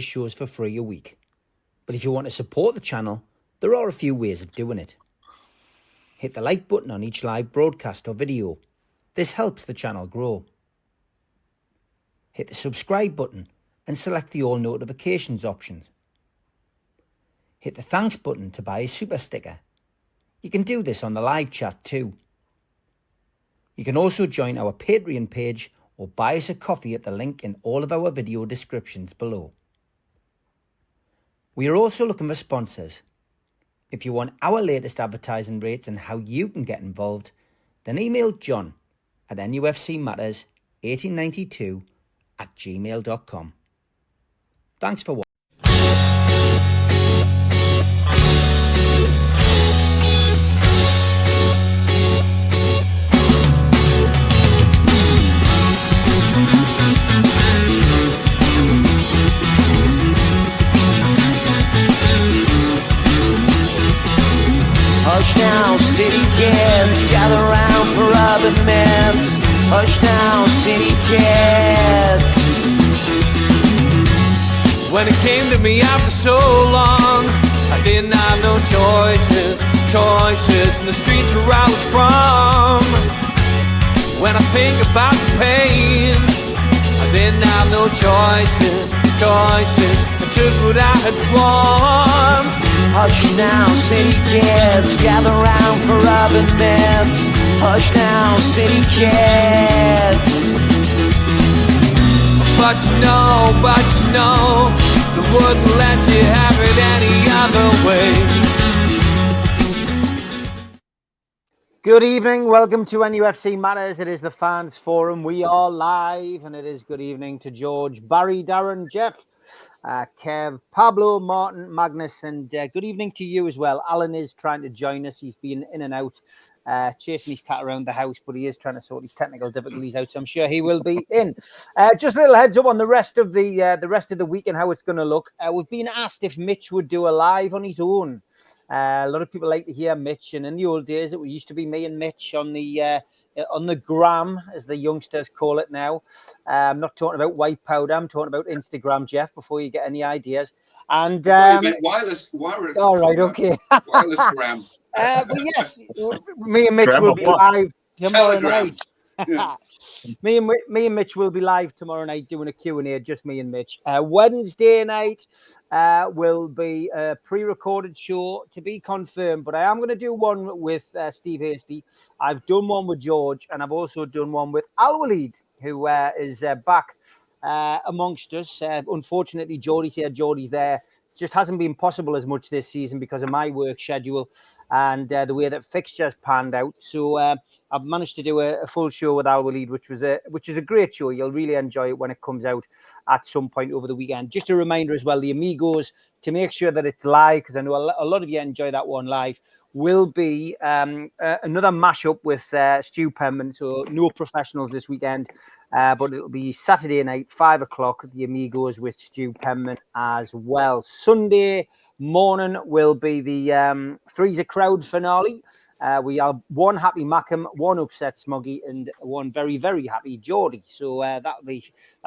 shows for free a week. But if you want to support the channel, there are a few ways of doing it. Hit the like button on each live broadcast or video. This helps the channel grow. Hit the subscribe button and select the all notifications option. Hit the thanks button to buy a super sticker. You can do this on the live chat too. You can also join our Patreon page or buy us a coffee at the link in all of our video descriptions below. We are also looking for sponsors. If you want our latest advertising rates and how you can get involved, then email John at nufcmatterspodcast@gmail.com. Thanks for watching. Hush now, city kids, gather round for other mints. Hush now, city kids. When it came to me after so long, I didn't have no choices in the streets where I was from. When I think about the pain, I didn't have no choices, I took what I had sworn. Hush now, city kids, gather round for rubbing mitts. Hush now, city kids. But you know, the wouldn't let you have it any other way. Good evening, welcome to NUFC Matters. It is the Fans Forum. We are live, and it is good evening to George, Barry, Darren, Jeff, Kev, Pablo, Martin, Magnus, and good evening to you as well. Alan is trying to join us. He's been in and out, chasing his cat around the house, but he is trying to sort his technical difficulties out, so I'm sure he will be in. Just a little heads up on the rest of the week and how it's going to look. We've been asked if Mitch would do a live on his own. A lot of people like to hear Mitch, and in the old days, it used to be me and Mitch on the gram, as the youngsters call it now. I'm not talking about white powder. I'm talking about Instagram, Jeff, before you get any ideas. And wireless. All right, okay. Wireless gram. But yes, me and Mitch will be live tomorrow night. Yeah. Me and Mitch will be live tomorrow night doing a Q&A, just me and Mitch. Wednesday night will be a pre-recorded show to be confirmed, but I am going to do one with Steve Hasty. I've done one with George, and I've also done one with Al Walid, who is back amongst us. Unfortunately, Geordie's here, Geordie's there. Just hasn't been possible as much this season because of my work schedule and the way that fixtures panned out. So I've managed to do a full show with Al Walid, which is a great show. You'll really enjoy it when it comes out at some point over the weekend. Just a reminder as well, the Amigos, to make sure that it's live, because I know a lot of you enjoy that one live, will be another mashup with Stu Penman. So no professionals this weekend, but it'll be Saturday night, 5 o'clock, the Amigos with Stu Penman as well. Sunday morning will be the Freezer Crowd finale. We have one happy Mackham, one upset Smoggy, and one very, very happy Geordie. So that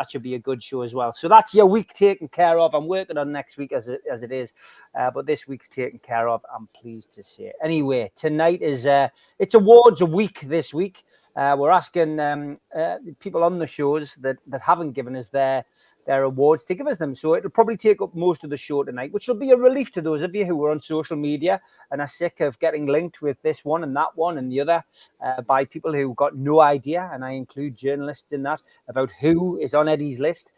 should be a good show as well. So that's your week taken care of. I'm working on next week as it is, but this week's taken care of, I'm pleased to say. Anyway, tonight is it's awards a week this week. We're asking people on the shows that haven't given us their awards to give us them. So it'll probably take up most of the show tonight, which will be a relief to those of you who are on social media and are sick of getting linked with this one and that one and the other by people who've got no idea, and I include journalists in that, about who is on Eddie's list.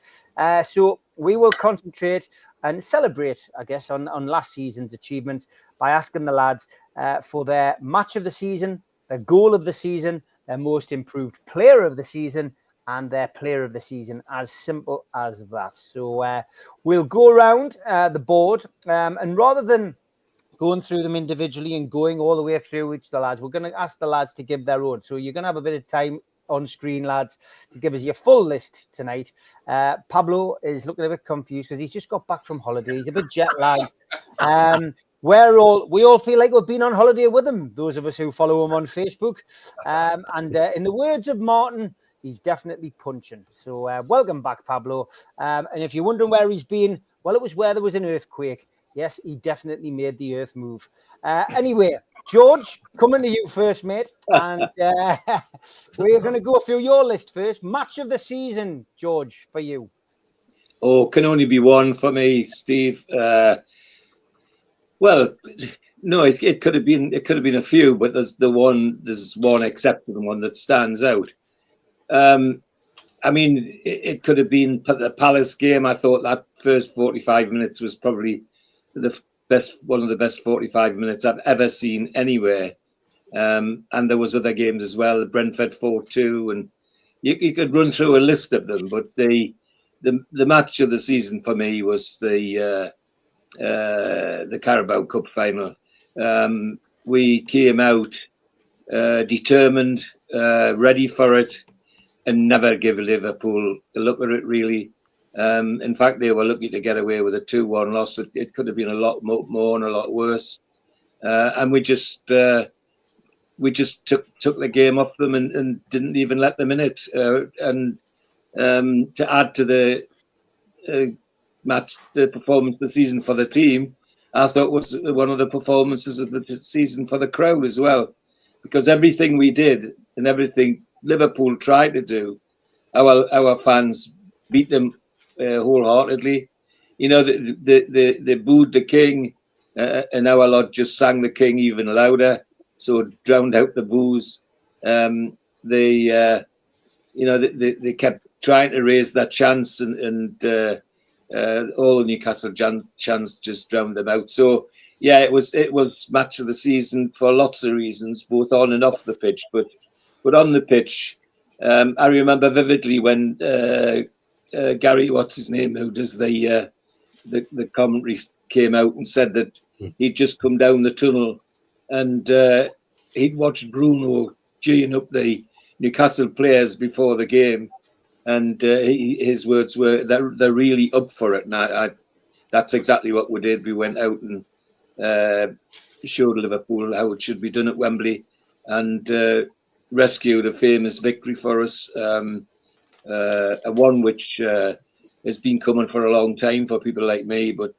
So we will concentrate and celebrate, I guess, on last season's achievements by asking the lads for their match of the season, their goal of the season, their most improved player of the season, and their player of the season. As simple as that. So we'll go around the board, and rather than going through them individually and going all the way through each of the lads, we're going to ask the lads to give their own. So you're going to have a bit of time on screen, lads, to give us your full list tonight. Pablo is looking a bit confused because he's just got back from holiday. He's a bit jet lagged. We all feel like we've been on holiday with him, those of us who follow him on Facebook. And in the words of Martin, he's definitely punching. So welcome back, Pablo. And if you're wondering where he's been, Well, it was where there was an earthquake. Yes, he definitely made the earth move. Anyway, George, coming to you first, mate. And we're going to go through your list first. Match of the season, George, for you. Oh, can only be one for me, Steve. Well, no, it could have been a few, but there's one exceptional one that stands out. I mean, it could have been the Palace game. I thought that first 45 minutes was probably one of the best 45 minutes I've ever seen anywhere. And there was other games as well, the Brentford 4-2, and you could run through a list of them. But the match of the season for me was the Carabao Cup final. We came out determined, ready for it, and never give Liverpool a look at it, really. In fact, they were lucky to get away with a 2-1 loss. It could have been a lot more and a lot worse. And we just took the game off them and didn't even let them in it. And to add to the performance of the season for the team, I thought was one of the performances of the season for the crowd as well, because everything we did and everything Liverpool tried to do, our fans beat them wholeheartedly. You know, they booed the king, and our lot just sang the king even louder, so it drowned out the boos. They kept trying to raise that chance, and all the Newcastle chants just drowned them out. So yeah, it was match of the season for lots of reasons, both on and off the pitch. But on the pitch, I remember vividly when Gary, what's his name, who does the commentary, came out and said that he'd just come down the tunnel and he'd watched Bruno geeing up the Newcastle players before the game, and his words were that they're really up for it. And that's exactly what we did. We went out and showed Liverpool how it should be done at Wembley, and rescued a famous victory for us, a one which has been coming for a long time for people like me, but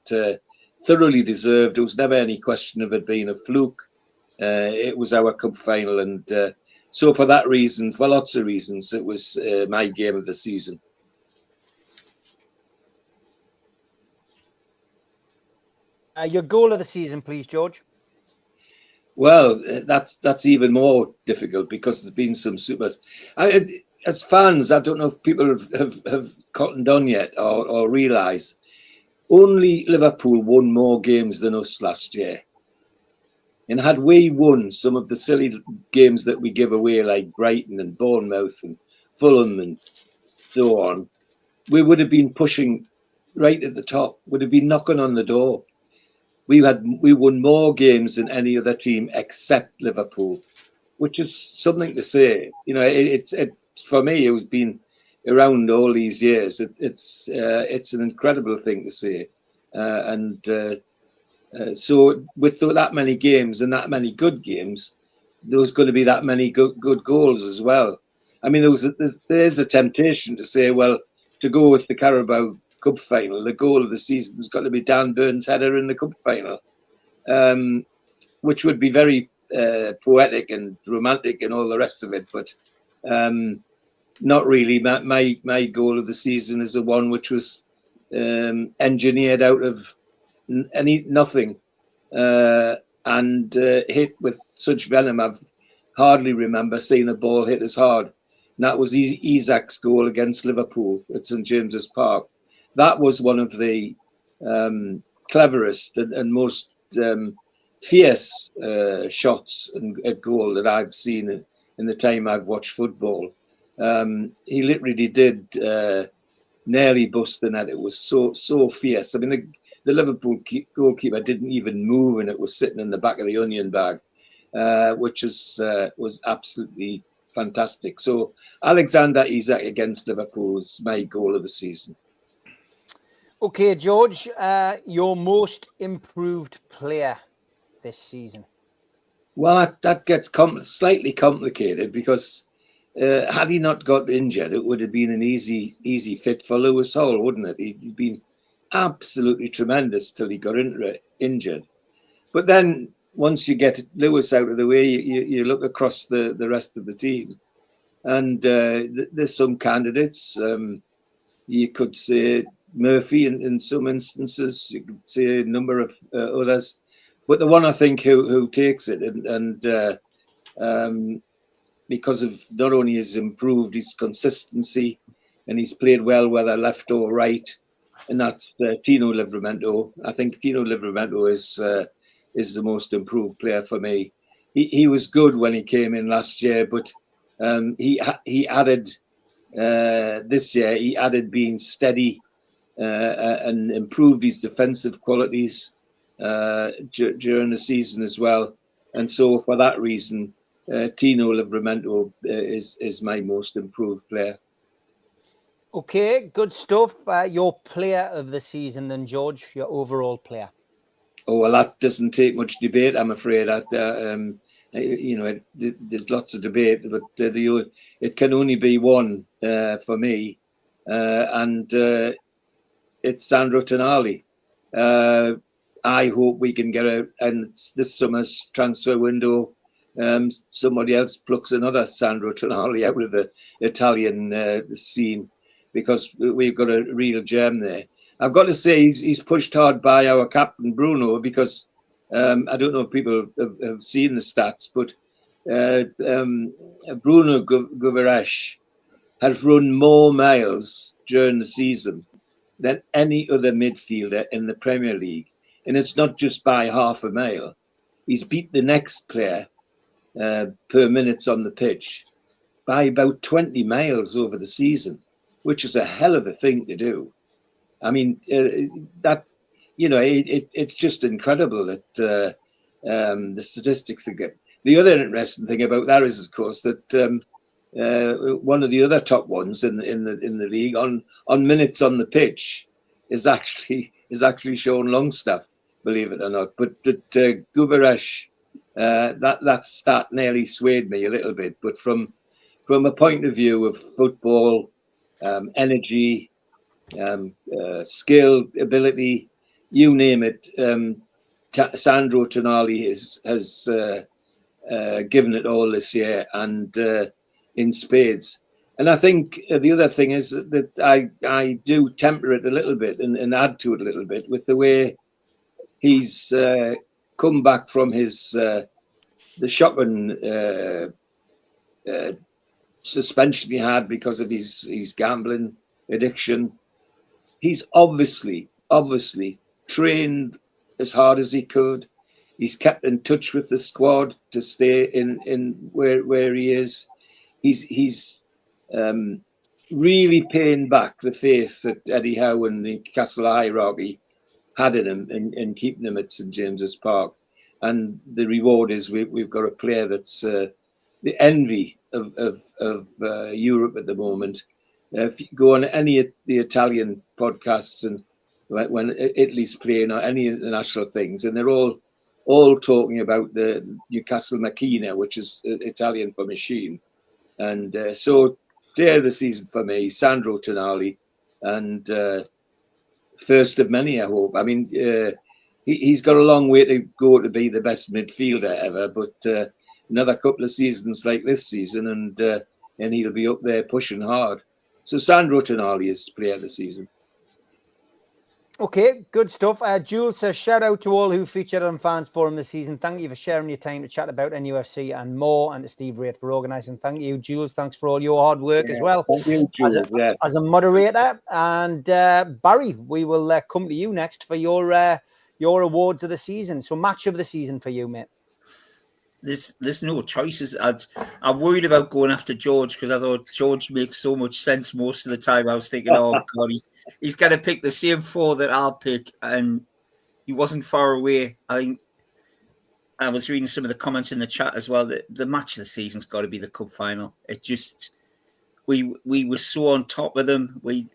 thoroughly deserved. There was never any question of it being a fluke. It was our cup final, and so for that reason, for lots of reasons, it was my game of the season. Your goal of the season, please, George. Well, that's even more difficult because there's been some supers. As fans, I don't know if people have cottoned on yet or realise, only Liverpool won more games than us last year. And had we won some of the silly games that we give away, like Brighton and Bournemouth and Fulham and so on, we would have been pushing right at the top, would have been knocking on the door. We won more games than any other team except Liverpool, which is something to say. You know, it's for me, it's been around all these years. It's an incredible thing to say, so with that many games and that many good games, there's going to be that many good goals as well. I mean, there's a temptation to say, well, to go with the Carabao Cup final, the goal of the season has got to be Dan Burns' header in the cup final, which would be very poetic and romantic and all the rest of it. But not really. My goal of the season is the one which was engineered out of nothing and hit with such venom. I've hardly remember seeing a ball hit as hard. And that was Isak's goal against Liverpool at St James's Park. That was one of the cleverest and most fierce shots at goal that I've seen in the time I've watched football. He literally did nearly bust the net. It was so fierce. I mean, the Liverpool goalkeeper didn't even move, and it was sitting in the back of the onion bag, which was absolutely fantastic. So Alexander Isak against Liverpool was my goal of the season. Okay, George, your most improved player this season? Well, that gets slightly complicated because had he not got injured, it would have been an easy fit for Lewis Hall, wouldn't it? He'd been absolutely tremendous till he got injured. But then once you get Lewis out of the way, you look across the rest of the team, and there's some candidates. You could say Murphy in some instances. You could say a number of others. But the one I think who takes it and because of not only has improved his consistency and he's played well whether left or right, and that's Tino Livramento. I think Tino Livramento is the most improved player for me. He was good when he came in last year, but he added this year. He added being steady and improved his defensive qualities during the season as well. And so for that reason, Tino Livramento is my most improved player. Okay, good stuff. Your player of the season then, George, your overall player. Oh, well, that doesn't take much debate, I'm afraid. There's lots of debate, but it can only be one for me, and it's Sandro Tonali. I hope we can get and this summer's transfer window, somebody else plucks another Sandro Tonali out of the Italian scene, because we've got a real gem there. I've got to say he's pushed hard by our captain Bruno, because I don't know if people have seen the stats, but Bruno Guimaraes has run more miles during the season than any other midfielder in the Premier League. And it's not just by half a mile. He's beat the next player per minutes on the pitch by about 20 miles over the season, which is a hell of a thing to do. I mean, it's just incredible that the statistics they get. The other interesting thing about that is, of course, that one of the other top ones in the league on minutes on the pitch is actually Sean Longstaff, believe it or not. But Guimaraes, that stat nearly swayed me a little bit. But from a point of view of football, energy, skill, ability, you name it, Sandro Tonali has given it all this year, and in spades. And I think the other thing is that I do temper it a little bit and add to it a little bit with the way he's come back from his the shocking suspension he had because of his gambling addiction. He's obviously trained as hard as he could. He's kept in touch with the squad to stay in where he is. He's really paying back the faith that Eddie Howe and the Newcastle hierarchy had in him in keeping him at St James's Park. And the reward is we've got a player that's the envy of Europe at the moment. If you go on any of the Italian podcasts and when Italy's playing or any international things, and they're all talking about the Newcastle Machina, which is Italian for machine. And so player of the season for me, Sandro Tonali, and first of many, I hope. I mean, he's got a long way to go to be the best midfielder ever, but another couple of seasons like this season, and he'll be up there pushing hard. So Sandro Tonali is player of the season. Okay, good stuff. Jules says, shout out to all who featured on Fans Forum this season. Thank you for sharing your time to chat about NUFC and more, and to Steve Wraith for organising. Thank you, Jules. Thanks for all your hard work as well. Thank you, Jules. As a moderator. And Barry, we will come to you next for your awards of the season. So match of the season for you, mate. There's no choices. I'm worried about going after George because I thought George makes so much sense most of the time. I was thinking, oh God, he's going to pick the same four that I'll pick, and he wasn't far away. I was reading some of the comments in the chat as well. That the match of the season's got to be the cup final. It just we were so on top of them. We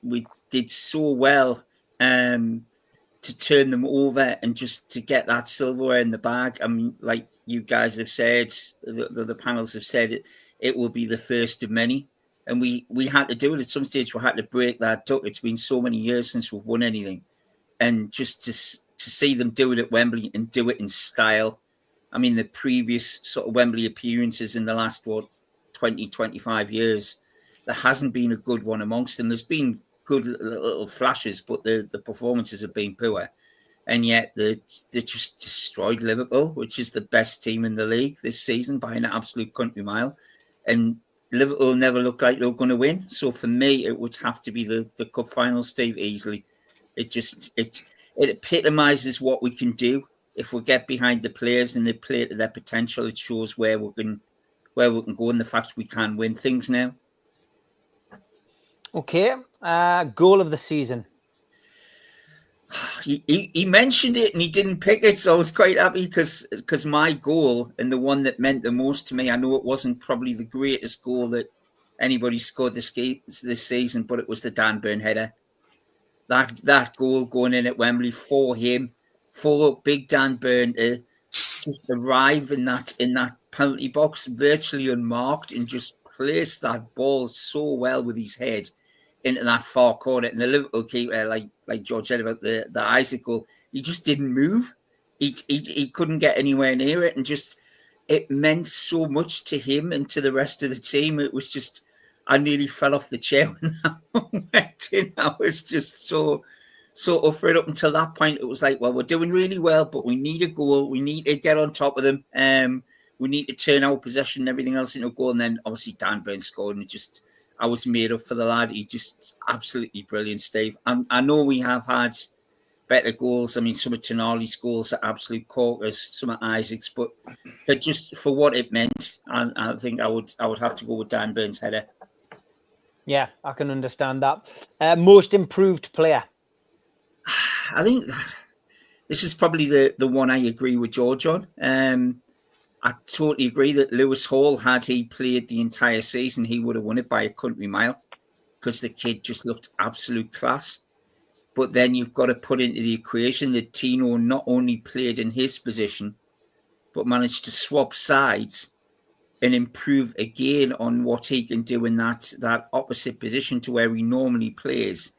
did so well to turn them over and just to get that silverware in the bag. I mean, like you guys have said, the panels have said, it will be the first of many. And we had to do it. At some stage, we had to break that duck. It's been so many years since we've won anything. and just to see them do it at Wembley and do it in style. I mean, the previous sort of Wembley appearances in the last 20, 25 years, there hasn't been a good one amongst them. There's been good little flashes, but the performances have been poor. And yet they just destroyed Liverpool, which is the best team in the league this season by an absolute country mile. And Liverpool never looked like they were going to win. So for me, it would have to be the cup final, Steve, easily. It epitomises what we can do if we get behind the players and they play to their potential. It shows where we can go and the fact we can win things now. Okay, goal of the season. He mentioned it and he didn't pick it, so I was quite happy because my goal and the one that meant the most to me, I know it wasn't probably the greatest goal that anybody scored this season, but it was the Dan Burn header. That goal going in at Wembley for him, for big Dan Burn to just arrive in that penalty box virtually unmarked and just place that ball so well with his head into that far corner. And the Liverpool keeper, like George said about the Isaac goal, he just didn't move. He couldn't get anywhere near it, and just it meant so much to him and to the rest of the team. It was just, I nearly fell off the chair when that one went in. I was just so up for it. Up until that point, it was like, well, we're doing really well, but we need a goal. We need to get on top of them. We need to turn our possession and everything else into a goal. And then obviously Dan Burn scored, and I was made up for the lad. He just absolutely brilliant, Steve. I know we have had better goals. I mean, some of Tonali's goals are absolute corkers, some of Isaac's, but for what it meant, I think I would have to go with Dan Burn's header. Yeah, I can understand that. Most improved player. I think this is probably the one I agree with George on. I totally agree that Lewis Hall, had he played the entire season, he would have won it by a country mile because the kid just looked absolute class. But then you've got to put into the equation that Tino not only played in his position, but managed to swap sides and improve again on what he can do in that opposite position to where he normally plays.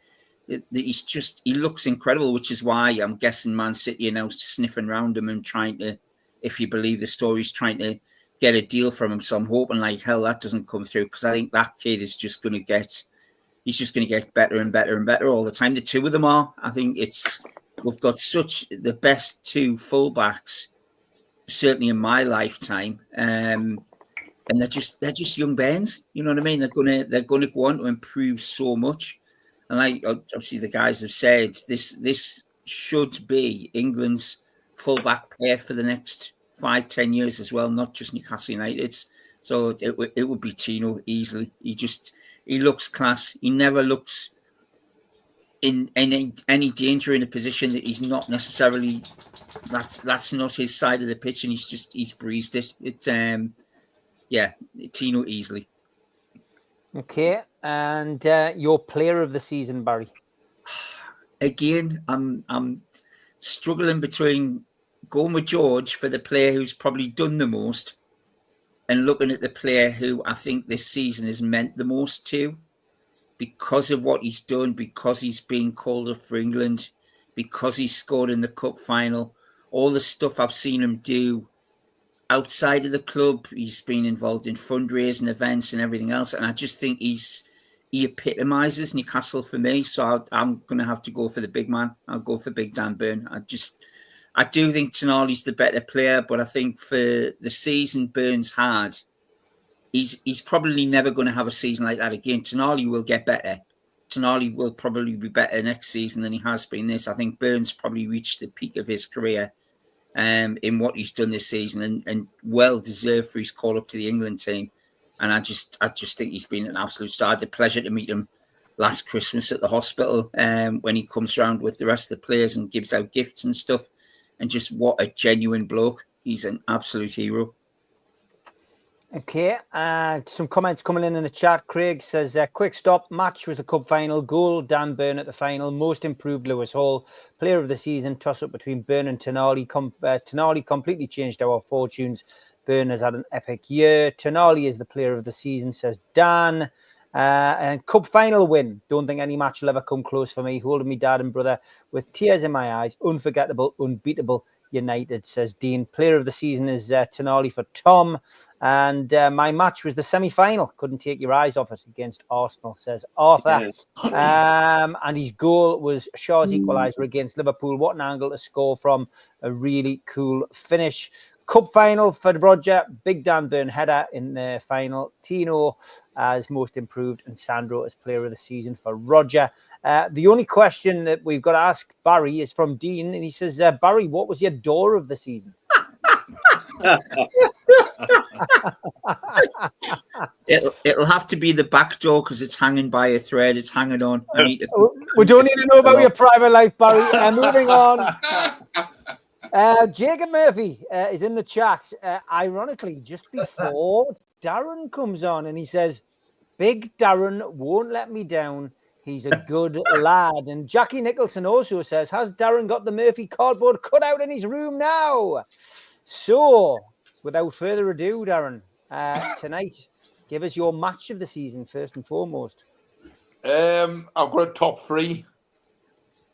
He looks incredible, which is why I'm guessing Man City are now sniffing around him and trying to, if you believe the stories, trying to get a deal from him. So I'm hoping like hell that doesn't come through, because I think that kid is just going to get better and better and better all the time. The two of them are. I think we've got the best two fullbacks, certainly in my lifetime. And they're just young bands. You know what I mean? They're gonna go on to improve so much. And like obviously the guys have said, this should be England's fullback pair for the next 5-10 years as well, not just Newcastle United. So it would be Tino easily. He looks class. He never looks in any danger in a position that he's not necessarily. That's not his side of the pitch, and he's breezed it. Tino easily. Okay, and your player of the season, Barry. Again, I'm struggling between going with George for the player who's probably done the most, and looking at the player who I think this season has meant the most to, because of what he's done, because he's been called up for England, because he's scored in the cup final, all the stuff I've seen him do outside of the club. He's been involved in fundraising events and everything else, and I just think he epitomises Newcastle for me. So I'm going to have to go for the big man. I'll go for Big Dan Burn. I do think Tonali's the better player, but I think for the season Burns had, he's probably never going to have a season like that again. Tonali will get better. Tonali will probably be better next season than he has been this. I think Burns probably reached the peak of his career in what he's done this season, and well deserved for his call up to the England team. And I just think he's been an absolute star. I had the pleasure to meet him last Christmas at the hospital when he comes around with the rest of the players and gives out gifts and stuff. And just what a genuine bloke. He's an absolute hero. Okay, some comments coming in the chat. Craig says, quick stop, match was the cup final, goal, Dan Burn at the final, most improved Lewis Hall, player of the season, toss-up between Burn and Tonali. Tonali completely changed our fortunes. Burn has had an epic year. Tonali is the player of the season, says Dan. And cup final win. Don't think any match will ever come close for me. Holding me dad and brother with tears in my eyes. Unforgettable, unbeatable United, says Dean. Player of the season is Tonali for Tom. And my match was the semi-final. Couldn't take your eyes off it against Arsenal, says Arthur. And his goal was Shaw's equaliser against Liverpool. What an angle to score from. A really cool finish. Cup final for Roger. Big Dan Burn header in the final. Tino as most improved and Sandro as player of the season for Roger. The only question that we've got to ask Barry is from Dean. And he says, Barry, what was your door of the season? It'll have to be the back door because it's hanging by a thread. It's hanging on. We don't need to know about your private life, Barry. Moving on. Jacob Murphy is in the chat. Ironically, just before Darren comes on, and he says, "Big Darren won't let me down. He's a good lad." And Jackie Nicholson also says, "Has Darren got the Murphy cardboard cut out in his room now?" So, without further ado, Darren, tonight, give us your match of the season first and foremost. I've got a top three.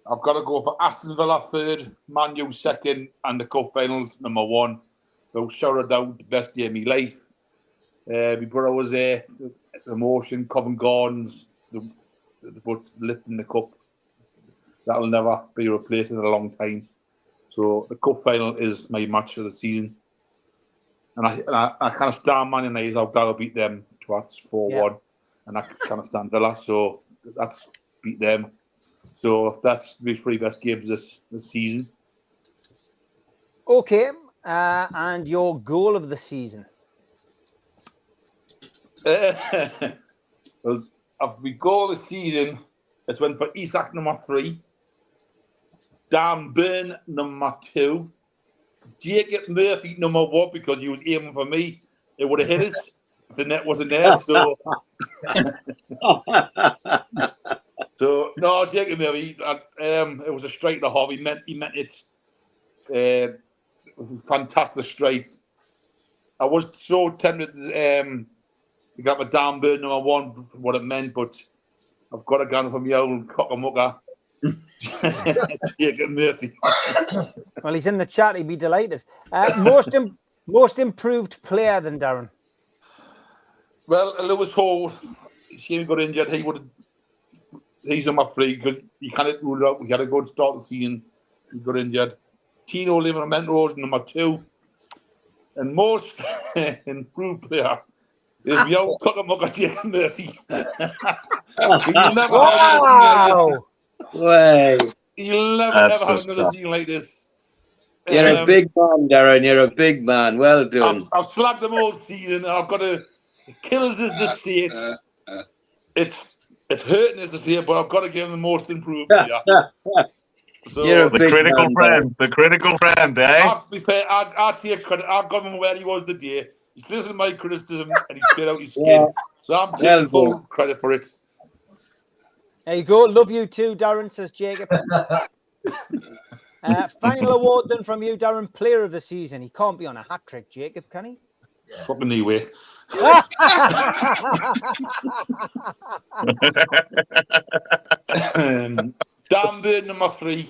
I've got to go for Aston Villa third, Man U second, and the cup finals number one. So shout out, the best day of my life. My brother was there, the emotion, Covent Gardens, but lifting the cup. That'll never be replaced in a long time. So the cup final is my match of the season. And I can't stand Man United. I've got to beat them twats 4-1. And I can't stand Villa, so that's beat them. So that's the three best games this season. Okay, and your goal of the season? Well, my goal of the season, it's went for Isak number 3, Dan Burn number 2, Jacob Murphy number 1 because he was aiming for me. It would have hit us if the net wasn't there. So. So no, Jacob Murphy. It was a straight to hobby. He meant it. It was a fantastic straight. I was so tempted to get my Dan Bird number 1 for what it meant, but I've got a gun from the old cockamucker. Jacob Murphy. Well, he's in the chat. He'd be delighted. Most improved player than Darren? Well, Lewis Hall. He got injured. He's on my 3 because you can't rule it out. We had a good start of the season. He got injured. Tino Livramento is number 2. And most improved player is the old cockamucker Jacob Murphy. You'll never ever have another season like this. You're a big man, Darren. You're a big man. Well done. I've slagged them all season. I've got to kill us as the state. It's hurting us to see it, but I've got to give him the most improved player. So, the critical friend, eh? I'll be fair, I'll take credit. I've got him where he was the day. He's listened to my criticism and he's played out his skin. Yeah. So I'm taking full credit for it. There you go. Love you too, Darren, says Jacob. Final award then from you, Darren, player of the season. He can't be on a hat trick, Jacob, can he? Fucking anyway. Dan Bird number 3.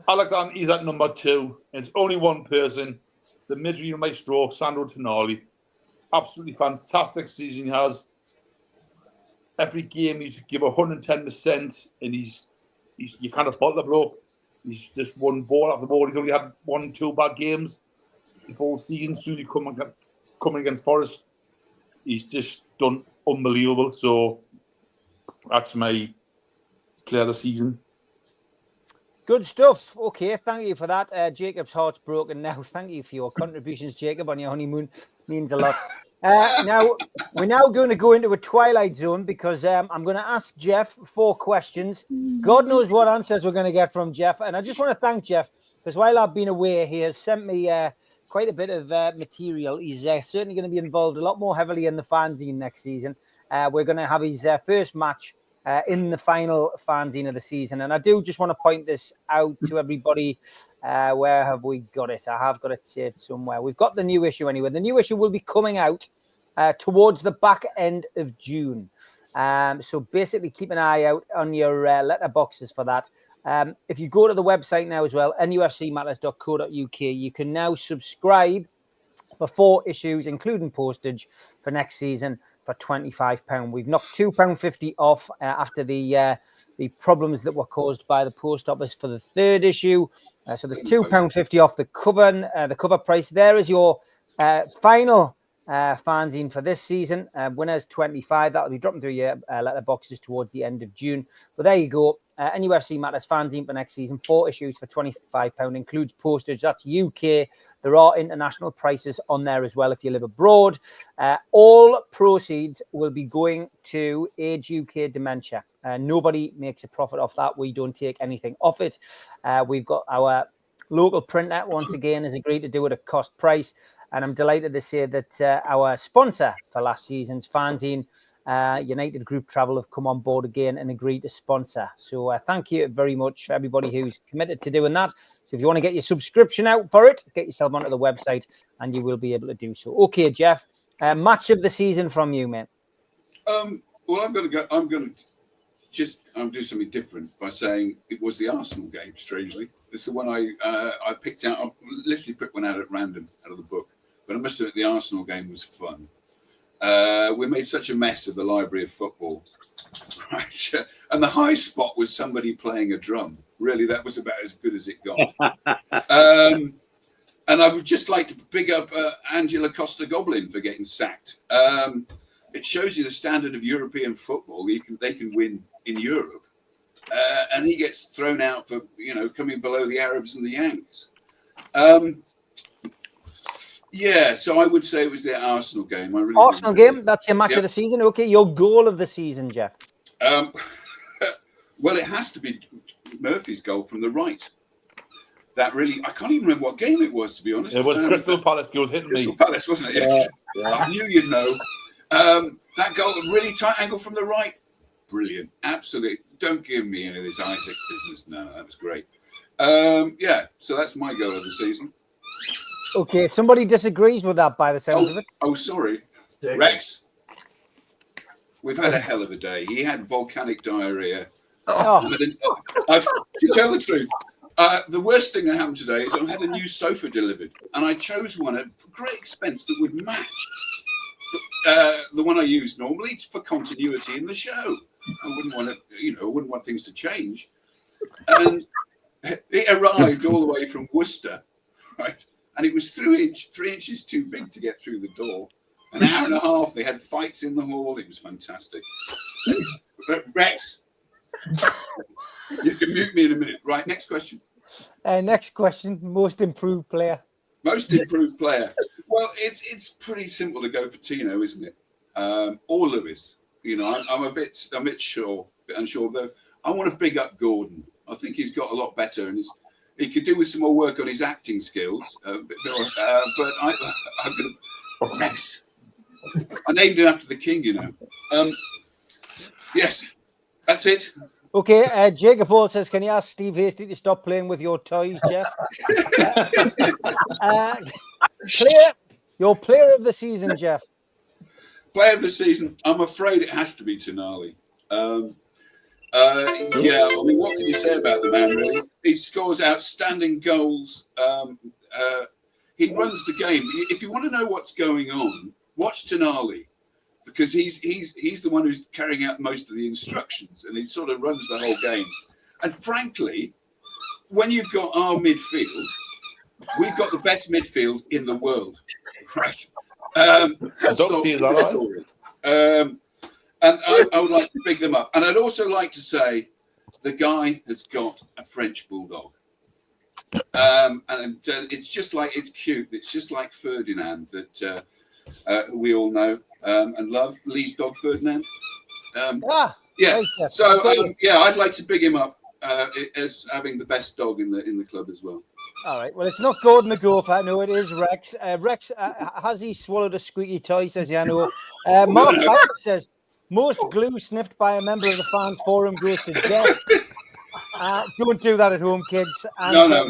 Alexander is at number 2. It's only one person. The midfield maestro, Sandro Tonali. Absolutely fantastic season he has. Every game he's give 110%, and you can't fault the bloke. He's just won ball after ball. He's only had 1-2 bad games before season. Soon he coming against Forest. He's just done unbelievable. So that's my player of the season. Good stuff. Okay, thank you for that. Jacob's heart's broken now. Thank you for your contributions, Jacob, on your honeymoon. Means a lot. Now, we're now going to go into a twilight zone because I'm going to ask Jeff 4 questions. God knows what answers we're going to get from Jeff. And I just want to thank Jeff because while I've been away, he has sent me quite a bit of material. He's certainly going to be involved a lot more heavily in the fanzine next season. We're going to have his first match in the final fanzine of the season. And I do just want to point this out to everybody. Where have we got it? I have got it saved somewhere. We've got the new issue anyway. The new issue will be coming out towards the back end of June. So basically, keep an eye out on your letterboxes for that. If you go to the website now as well, nufcmatterspodcast.co.uk, you can now subscribe for 4 issues, including postage, for next season for £25. We've knocked £2.50 off after the problems that were caused by the post office for the 3rd issue. So there's £2.50 off the cover price. There is your final fanzine for this season. Winners 25. That'll be dropping through your letterboxes towards the end of June. But there you go. NUFC Matters fanzine for next season. 4 issues for £25. Includes postage. That's UK. There are international prices on there as well if you live abroad. All proceeds will be going to Age UK Dementia. Nobody makes a profit off that. We don't take anything off it. We've got our local printer, once again, has agreed to do it at cost price. And I'm delighted to say that our sponsor for last season's fanzine, United Group Travel, have come on board again and agreed to sponsor. So thank you very much for everybody who's committed to doing that. So if you want to get your subscription out for it, get yourself onto the website and you will be able to do so. Okay, Jeff, match of the season from you, mate. Well, I'm going to do something different by saying it was the Arsenal game, strangely. It's the one I picked out. I literally picked one out at random out of the book. But I must admit, the Arsenal game was fun. We made such a mess of the Library of Football. Right. And the high spot was somebody playing a drum. Really, that was about as good as it got. And I would just like to big up Angela Costa-Goblin for getting sacked. It shows you the standard of European football. They can win in Europe. And he gets thrown out for, coming below the Arabs and the Yanks. Yeah, so I would say it was the Arsenal game. Arsenal game, that's your match of the season. Okay, your goal of the season, Jeff. Well, it has to be Murphy's goal from the right. That really, I can't even remember what game it was, to be honest. It was Crystal Palace. It was hitting Crystal Palace, wasn't it? Yes. Yeah. I knew you'd know. That goal, a really tight angle from the right. Brilliant. Absolutely. Don't give me any of this Isaac business. No, that was great. Yeah, so that's my goal of the season. Okay, if somebody disagrees with that by the sounds of it. Oh, sorry. Rex, we've had a hell of a day. He had volcanic diarrhea. To tell the truth, the worst thing that happened today is I had a new sofa delivered, and I chose one at great expense that would match the one I use normally for continuity in the show. I wouldn't want to, I wouldn't want things to change. And it arrived all the way from Worcester, right? And it was 3 inches too big to get through the door. An hour and a half, they had fights in the hall. It was fantastic. Rex, you can mute me in a minute. Right, next question. Next question, most improved player. Most improved player. Well, it's pretty simple to go for Tino, isn't it? Or Lewis. I'm a bit unsure, though. I want to big up Gordon. I think he's got a lot better, and he could do with some more work on his acting skills. But I'm going to Rex. I named him after the king, Yes, that's it. Okay, Jacob Hall says, can you ask Steve Hasty to stop playing with your toys, Jeff? Your player of the season, Jeff. Player of the season, I'm afraid it has to be Tonali. Yeah, I mean, what can you say about the man, really? He scores outstanding goals. He runs the game. If you want to know what's going on, watch Tonali, because he's the one who's carrying out most of the instructions, and he sort of runs the whole game. And frankly, when you've got our midfield, we've got the best midfield in the world, right? And I would like to big them up. And I'd also like to say the guy has got a French bulldog. And it's just like, it's cute. It's just like Ferdinand that we all know and love. Lee's dog, Ferdinand. Yeah. So, I'd like to big him up as having the best dog in the club as well. All right. Well, it's not Gordon the Gopher. No, it is Rex. Rex, has he swallowed a squeaky toy? Says, yeah, no. Mark Bauer says, most glue sniffed by a member of the fan forum goes to Jeff. Don't do that at home, kids. And, no.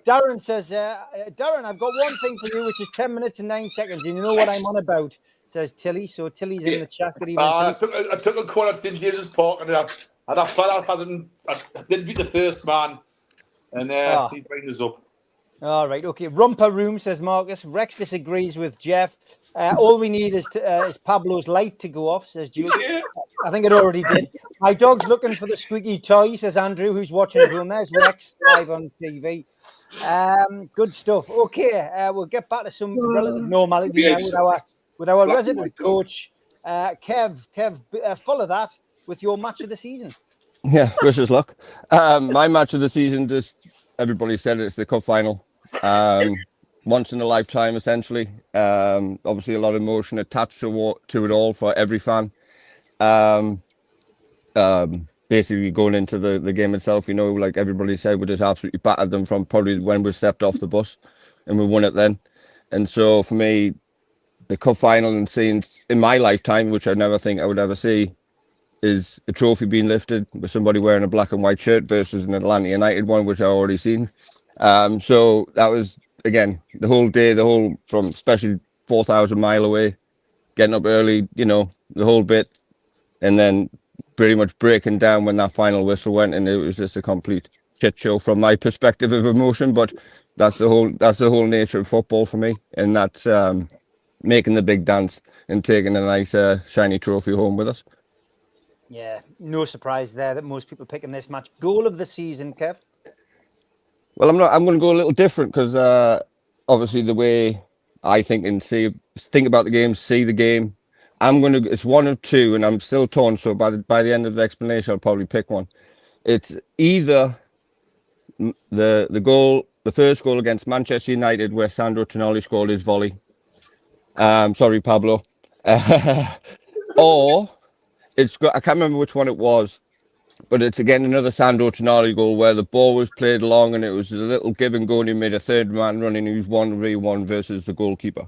Darren says, Darren, I've got one thing for you, which is 10 minutes and 9 seconds. And you know what I'm on about. says Tilly. So Tilly's in the chat. Good evening, I Tilly. took a call at St James's Park and I fell out. I didn't beat the first man, and he brings us up. All right, okay. Romper Room says Marcus. Rex disagrees with Jeff. All we need is Pablo's light to go off, says Jules. Yeah. I think it already did. My dog's looking for the squeaky toy, says Andrew, who's watching at home. There's Rex live on TV. Good stuff. Okay, we'll get back to some relative normality now with our resident coach, Kev. Follow that with your match of the season. Yeah, wish us luck. My match of the season, just everybody said it's the cup final. Once in a lifetime, essentially. Obviously, a lot of emotion attached to it all for every fan. Basically, going into the game itself, you know, like everybody said, we just absolutely battered them from probably when we stepped off the bus, and we won it then. And so, for me, the cup final and seeing in my lifetime, which I never think I would ever see, is a trophy being lifted with somebody wearing a black and white shirt versus an Atlanta United one, which I already seen. So that was, again, the whole day, from especially 4,000 mile away, getting up early, you know, the whole bit, and then pretty much breaking down when that final whistle went, and it was just a complete shit show from my perspective of emotion. But that's the whole nature of football for me, and that's making the big dance and taking a nice shiny trophy home with us. Yeah, no surprise there that most people picking this match. Goal of the season, Kev? Well, I'm going to go a little different because obviously the way I think and think about the game, see the game, it's one of two, and I'm still torn. So by the end of the explanation, I'll probably pick one. It's either the first goal against Manchester United where Sandro Tonali scored his volley. Sorry, Pablo. Or I can't remember which one it was, but it's again another Sandro Tonali goal where the ball was played along and it was a little give and go, and he made a third man running. He was 1v1 versus the goalkeeper,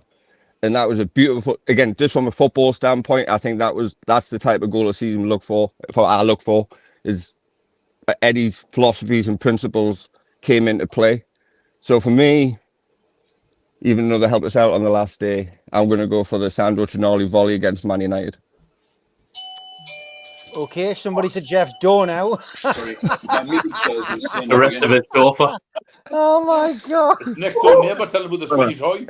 and that was a beautiful. Again, just from a football standpoint, I think that's the type of goal of season I look for is Eddie's philosophies and principles came into play. So for me, even though they helped us out on the last day, I'm going to go for the Sandro Tonali volley against Man United. Okay, somebody said Jeff's door now. Sorry, The rest of his sofa. Oh my God! Next door neighbour, tell him about the Swedish Hoy.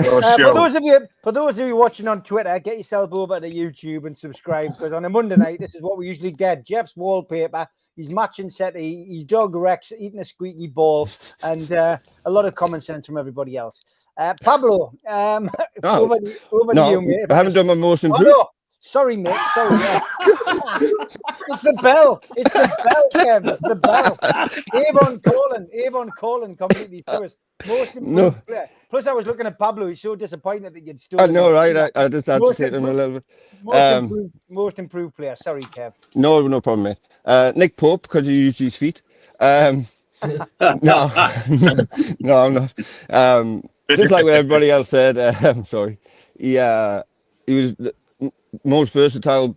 For those of you watching on Twitter, get yourself over to YouTube and subscribe, because on a Monday night, this is what we usually get: Jeff's wallpaper, his matching set, his dog Rex eating a squeaky ball, and a lot of common sense from everybody else. Pablo, over to you, mate. I haven't done my most improved. Oh, no. Sorry, mate. Sorry. It's the bell. It's the bell, Kev. It's the bell. Avon calling completely through us. Most improved player. Plus, I was looking at Pablo. He's so disappointed that you'd stolen. I know, right? I just had to take him a little bit. Most improved player. Sorry, Kev. No problem, mate. Nick Pope, because he used his feet. No, I'm not. Just like what everybody else said. I'm sorry. He was the most versatile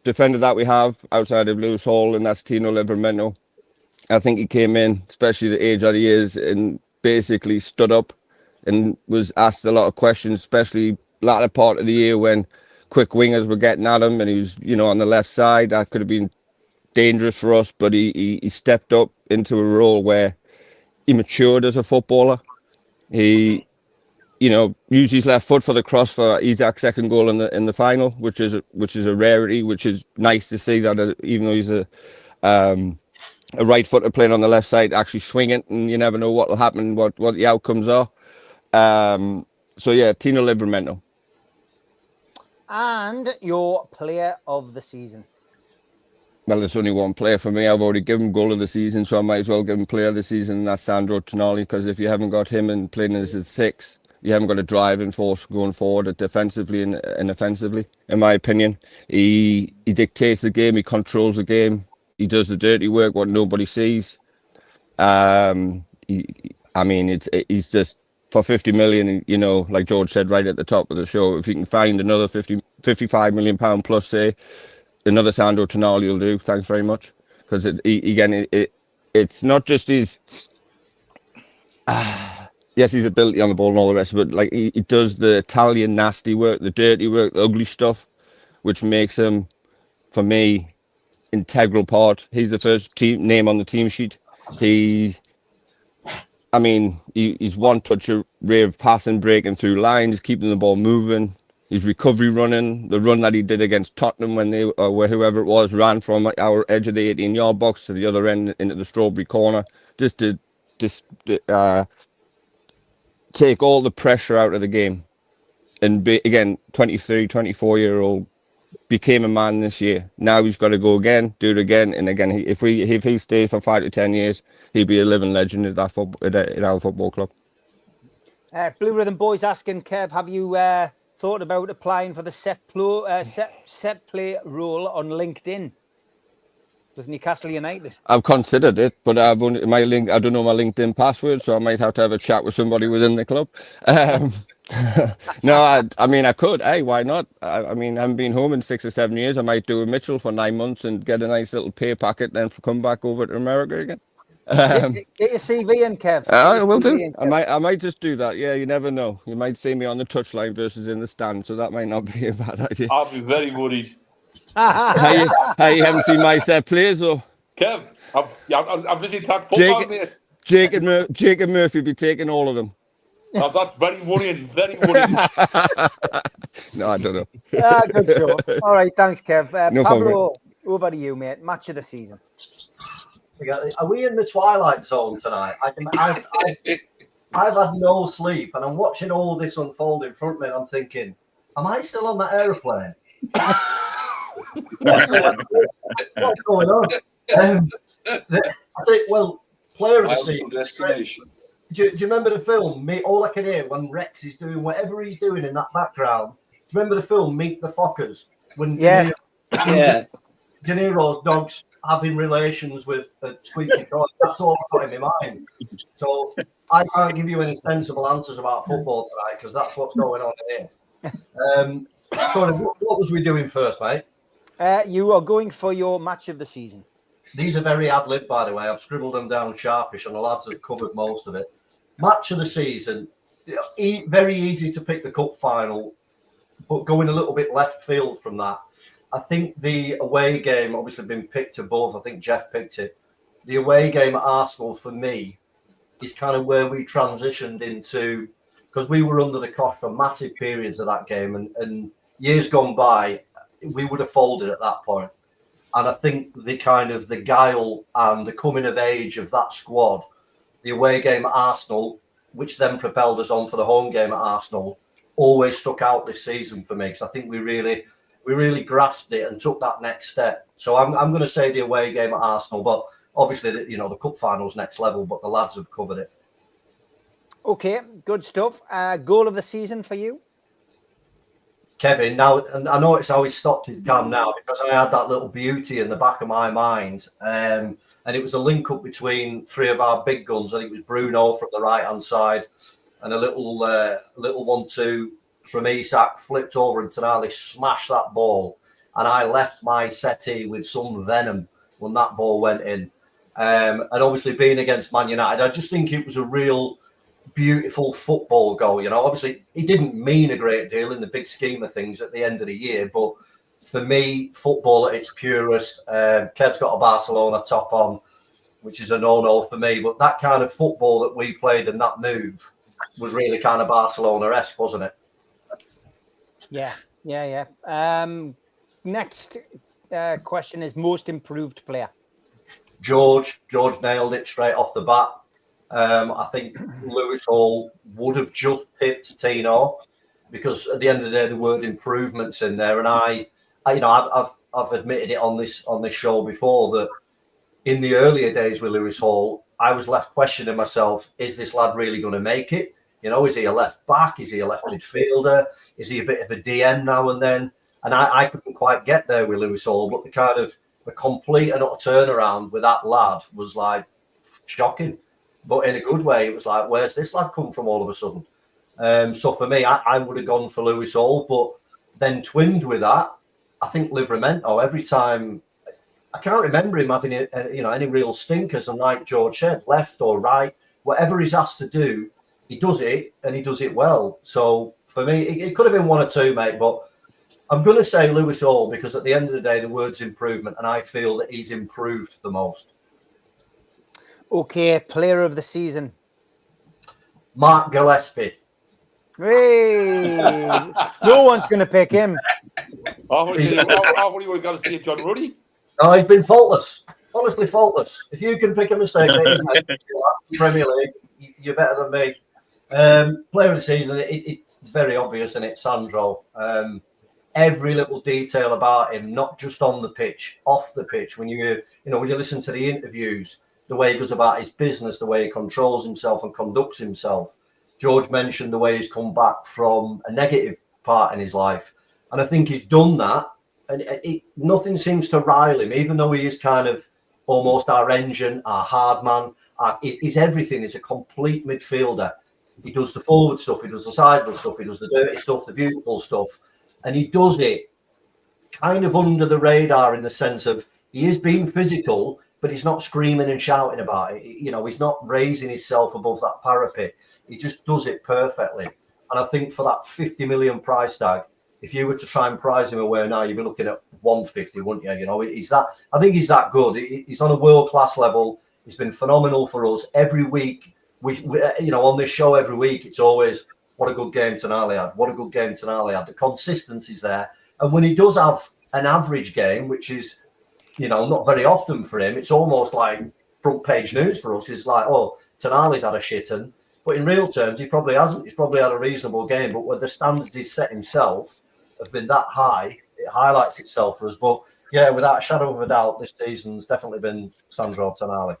defender that we have outside of Lewis Hall, and that's Tino Livramento. I think he came in, especially the age that he is, and basically stood up and was asked a lot of questions, especially latter part of the year when quick wingers were getting at him, and he was, on the left side. That could have been dangerous for us, but he stepped up into a role where he matured as a footballer. He used his left foot for the cross for Isaac's second goal in the final, which is a rarity, which is nice to see that even though he's a right footer playing on the left side, actually swing it, and you never know what will happen, what the outcomes are. So yeah, Tino Livramento. And your player of the season. Well, there's only one player for me. I've already given goal of the season, so I might as well give him player of the season, and that's Sandro Tonali, because if you haven't got him and playing as a 6, you haven't got a driving force going forward defensively and offensively, in my opinion. He dictates the game. He controls the game. He does the dirty work, what nobody sees. He's just, for 50 million, like George said right at the top of the show, if you can find another 55 million pound plus, say, another Sandro Tonali will do. Thanks very much. Because it's not just his... yes, his ability on the ball and all the rest of it, like he does the Italian nasty work, the dirty work, the ugly stuff, which makes him, for me, integral part. He's the first name on the team sheet. He's one touch array of passing, breaking through lines, keeping the ball moving. His recovery running, the run that he did against Tottenham when they, where whoever it was, ran from our edge of the 18-yard box to the other end into the strawberry corner, just to take all the pressure out of the game. And again, 23, 24-year-old became a man this year. Now he's got to go again, do it again, and again. If he stays for 5 to 10 years, he'll be a living legend at our football club. Blue Rhythm Boys asking, Kev, have you thought about applying for the set play role on LinkedIn with Newcastle United? I've considered it, but I don't know my LinkedIn password, so I might have to have a chat with somebody within the club. No, I could. Hey, why not? I haven't been home in 6 or 7 years. I might do a Mitchell for 9 months and get a nice little pay packet, then come back over to America again. Get your CV in, Kev. I will do. I might just do that. Yeah, you never know. You might see me on the touchline versus in the stand, so that might not be a bad idea. I'll be very worried. Hey, you haven't seen my set plays, or Kev, I've listened to football, mate. Jacob Murphy be taking all of them. Now, that's very worrying. Very worrying. No, I don't know. Good show. All right, thanks, Kev. No Pablo, problem. over to you, mate. Match of the season. Are we in the twilight zone tonight? I've had no sleep, and I'm watching all this unfold in front of me, and I'm thinking, am I still on that aeroplane? What's going on? I think, player of the season. Destination. Do you remember the film? All I Can Hear, when Rex is doing whatever he's doing in that background. Do you remember the film Meet the Fockers? When De Niro's dogs having relations with a squeaky toy. That's all I've got in my mind. So I can't give you any sensible answers about football tonight because that's what's going on here. Sorry, what was we doing first, mate? You are going for your match of the season. These are very ad-lib, by the way. I've scribbled them down sharpish, and the lads have covered most of it. Match of the season, very easy to pick the cup final, but going a little bit left field from that. I think the away game obviously been picked above. I think Jeff picked it. The away game at Arsenal for me is kind of where we transitioned into, because we were under the cosh for massive periods of that game, and years gone by, we would have folded at that point. And I think the guile and the coming of age of that squad, the away game at Arsenal, which then propelled us on for the home game at Arsenal, always stuck out this season for me, because I think we really grasped it and took that next step. So I'm going to say the away game at Arsenal, but obviously, the cup final's next level, but the lads have covered it. Okay, good stuff. Goal of the season for you? Kevin, now, and I notice how he stopped his cam now because I had that little beauty in the back of my mind. And it was a link up between three of our big guns. I think it was Bruno from the right-hand side and a little 1-2 from Isak, flipped over and Tonali smashed that ball. And I left my settee with some venom when that ball went in. And obviously being against Man United, I just think it was a real beautiful football goal. Obviously it didn't mean a great deal in the big scheme of things at the end of the year, but for me, football at its purest, Kev's got a Barcelona top on, which is a no-no for me, but that kind of football that we played and that move was really kind of Barcelona-esque, wasn't it? Yeah. Next question is most improved player. George nailed it straight off the bat. I think Lewis Hall would have just pipped Tino because at the end of the day the word improvements in there, and I've admitted it on this show before that in the earlier days with Lewis Hall, I was left questioning myself: is this lad really going to make it? Is he a left back? Is he a left midfielder? Is he a bit of a DM now and then? And I couldn't quite get there with Lewis Hall, but the complete and utter turnaround with that lad was like shocking. But in a good way, it was like, where's this lad come from all of a sudden? So for me, I would have gone for Lewis Hall, but then twinned with that, I think Livramento, every time, I can't remember him having any real stinkers. And like George said, left or right, whatever he's asked to do, he does it, and he does it well. So for me, it could have been one or two, mate, but I'm going to say Lewis Hall, because at the end of the day, the word's improvement, and I feel that he's improved the most. Okay, player of the season. Mark Gillespie. Hey, no one's going to pick him. I've only got to see John Ruddy. No, he's been faultless. Honestly, faultless. If you can pick a mistake, mate, he's made the Premier League, you're better than me. Player of the season, it's very obvious, and it's Sandro. Every little detail about him, not just on the pitch, off the pitch. When you listen to the interviews, the way he goes about his business, the way he controls himself and conducts himself. George mentioned the way he's come back from a negative part in his life, and I think he's done that. And nothing seems to rile him, even though he is kind of almost our engine, our hard man. He's everything. He's a complete midfielder. He does the forward stuff, he does the sideward stuff, he does the dirty stuff, the beautiful stuff. And he does it kind of under the radar, in the sense of he is being physical, but he's not screaming and shouting about it. He's not raising himself above that parapet. He just does it perfectly. And I think for that 50 million price tag, if you were to try and prize him away now, you'd be looking at 150, wouldn't you? I think he's that good. He's on a world-class level. He's been phenomenal for us every week. We on this show every week, it's always, what a good game Tonali had. What a good game Tonali had. The consistency's there. And when he does have an average game, which is, not very often for him, it's almost like front page news for us. It's like, oh, Tonali's had a shitton. But in real terms, he probably hasn't. He's probably had a reasonable game. But when the standards he's set himself have been that high, it highlights itself for us. But yeah, without a shadow of a doubt, this season's definitely been Sandro Tonali.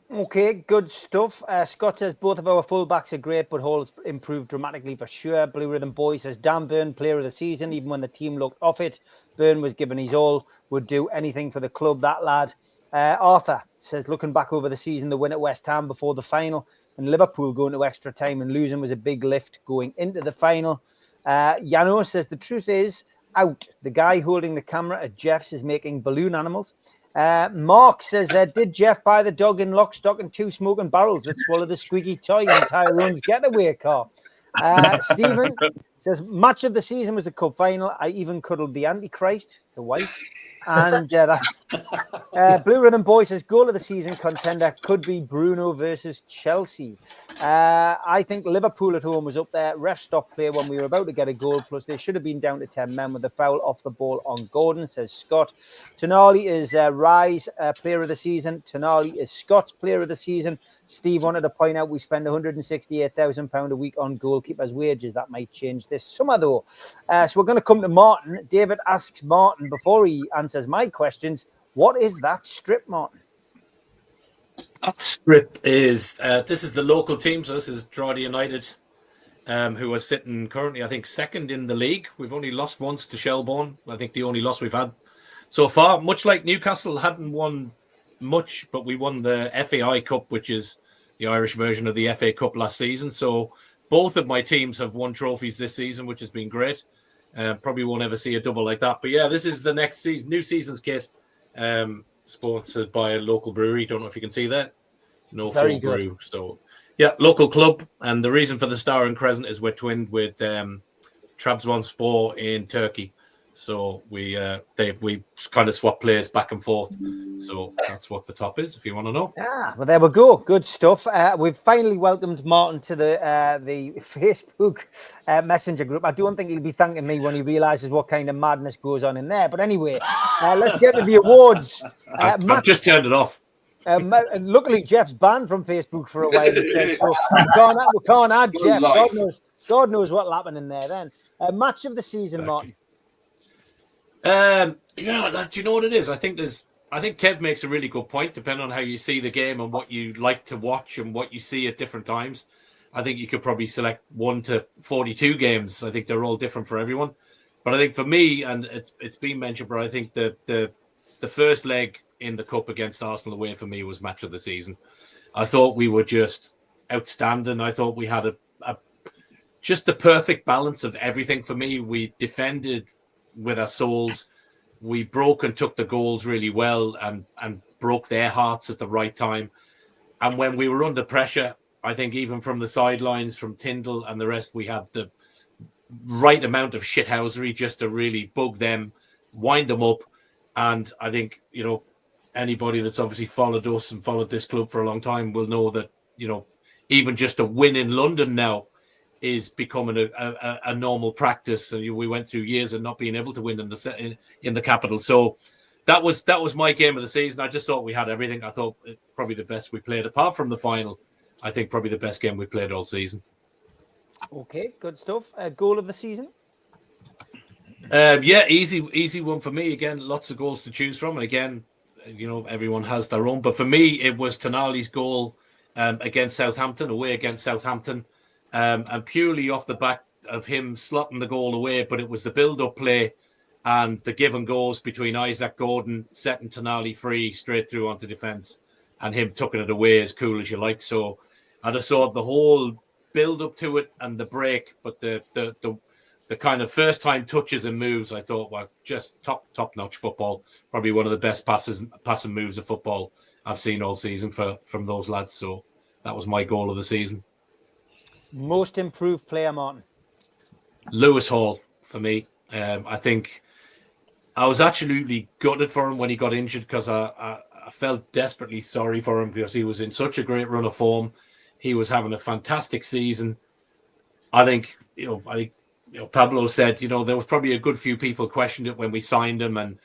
Okay, good stuff. Scott says both of our fullbacks are great, but Hall's improved dramatically for sure. Blue Rhythm Boy says Dan Burn, player of the season, even when the team looked off it. Burn was given his all, would do anything for the club, that lad. Arthur says, looking back over the season, the win at West Ham before the final, and Liverpool going to extra time and losing was a big lift going into the final. Yano says, the truth is out. The guy holding the camera at Jeff's is making balloon animals. Mark says, did Jeff buy the dog in lock, stock and 2 smoking barrels that swallowed a squeaky toy in Tyrone's getaway car? Stephen says, match of the season was the cup final. I even cuddled the Antichrist, the wife. And Blue Rhythm Boy says, goal of the season contender could be Bruno versus Chelsea. I think Liverpool at home was up there. Ref stopped play when we were about to get a goal. Plus, they should have been down to 10 men with the foul off the ball on Gordon, says Scott. Tonali is Rise player of the season. Tonali is Scott's player of the season. Steve wanted to point out we spend £168,000 a week on goalkeepers' wages. That might change this summer, though. So we're going to come to Martin. David asks Martin, before he answers my questions, what is that strip, Martin? That strip is, this is the local team. So this is Drogheda United, who are sitting currently, I think, second in the league. We've only lost once to Shelbourne. I think the only loss we've had so far, much like Newcastle hadn't won much, but we won the FAI Cup, which is the Irish version of the FA Cup last season. So both of my teams have won trophies this season, which has been great. Probably won't ever see a double like that. But yeah, this is the next season, new season's kit, sponsored by a local brewery. Don't know if you can see that. No Full Brew. So yeah, local club. And the reason for the Star and Crescent is we're twinned with Trabzonspor in Turkey. So we kind of swap players back and forth. So that's what the top is, if you want to know. Well, there we go. Good stuff. We've finally welcomed Martin to the Facebook Messenger group. I don't think he'll be thanking me when he realises what kind of madness goes on in there. But anyway, let's get to the awards. I've just turned it off. Luckily, Jeff's banned from Facebook for a while. So we can't add Jeff. God knows what'll happen in there then. Match of the season, Martin. Yeah, do you know what it is? I think Kev makes a really good point, depending on how you see the game and what you like to watch and what you see at different times. I think you could probably select 1 to 42 games. I think they're all different for everyone. But I think for me, and it's been mentioned, but I think the first leg in the cup against Arsenal away for me was match of the season. I thought we were just outstanding. I thought we had just the perfect balance of everything for me. We defended with our souls. We broke and took the goals really well and broke their hearts at the right time. And when we were under pressure, I think even from the sidelines, from Tyndall and the rest, we had the right amount of shithousery just to really bug them, wind them up. And I think, anybody that's obviously followed us and followed this club for a long time will know that, even just a win in London now is becoming a normal practice. And we went through years of not being able to win in the capital. So that was my game of the season. I just thought we had everything. I thought probably the best we played, apart from the final. I think probably the best game we played all season. Okay, good stuff. Goal of the season? Easy one for me. Again, lots of goals to choose from. And again, everyone has their own. But for me, it was Tonali's goal against Southampton, away against Southampton. And purely off the back of him slotting the goal away, but it was the build-up play and the give and goes between Isaac Gordon setting Tonali free straight through onto defence and him tucking it away as cool as you like. So I just saw the whole build-up to it and the break, but the kind of first-time touches and moves, I thought were just top-notch football. Probably one of the best passing moves of football I've seen all season from those lads. So that was my goal of the season. Most improved player, Martin? Lewis Hall for me. I think I was absolutely gutted for him when he got injured because I felt desperately sorry for him because he was in such a great run of form. He was having a fantastic season. I think Pablo said, there was probably a good few people questioned it when we signed him, and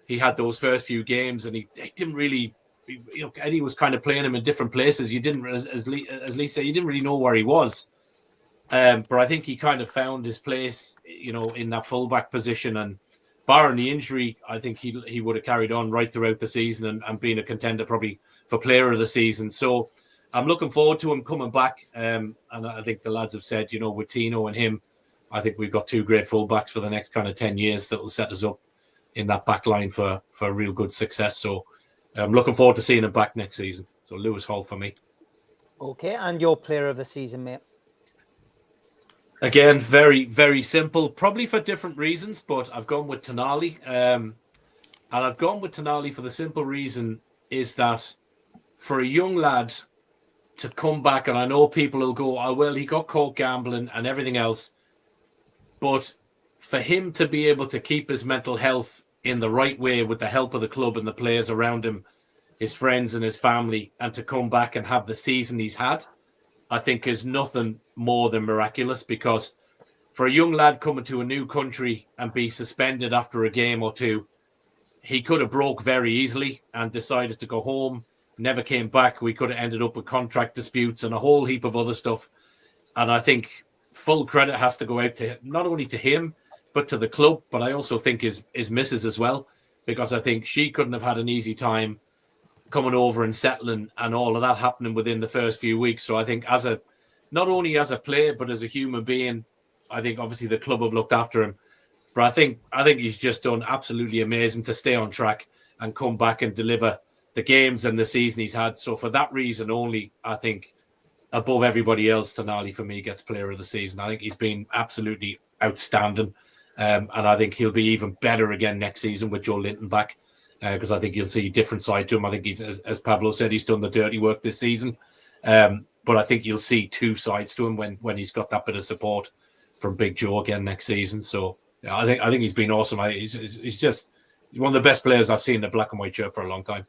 he had those first few games, and he didn't really, Eddie was kind of playing him in different places. You didn't, as Lee said, you didn't really know where he was. But I think he kind of found his place, in that fullback position. And barring the injury, I think he would have carried on right throughout the season and been a contender probably for player of the season. So I'm looking forward to him coming back. And I think the lads have said, with Tino and him, I think we've got two great fullbacks for the next kind of 10 years that will set us up in that back line for real good success. So I'm looking forward to seeing him back next season. So Lewis Hall for me. Okay, and your player of the season, mate? Again, very, very simple, probably for different reasons, but I've gone with Tonali. And I've gone with Tonali for the simple reason is that for a young lad to come back, and I know people will go, oh, well, he got caught gambling and everything else. But for him to be able to keep his mental health in the right way with the help of the club and the players around him, his friends and his family, and to come back and have the season he's had, I think is nothing more than miraculous, because for a young lad coming to a new country and be suspended after a game or two, he could have broke very easily and decided to go home, never came back. We could have ended up with contract disputes and a whole heap of other stuff. And I think full credit has to go out to not only to him, but to the club. But I also think his missus as well, because I think she couldn't have had an easy time coming over and settling and all of that happening within the first few weeks. So I think not only as a player, but as a human being, I think obviously the club have looked after him. But I think he's just done absolutely amazing to stay on track and come back and deliver the games and the season he's had. So for that reason only, I think above everybody else, Tonali for me gets player of the season. I think he's been absolutely outstanding. And I think he'll be even better again next season with Joe Linton back. Because I think you'll see a different side to him. I think he's, as Pablo said, he's done the dirty work this season. But I think you'll see two sides to him when he's got that bit of support from Big Joe again next season. So yeah, I think he's been awesome. He's just one of the best players I've seen in the black and white shirt for a long time.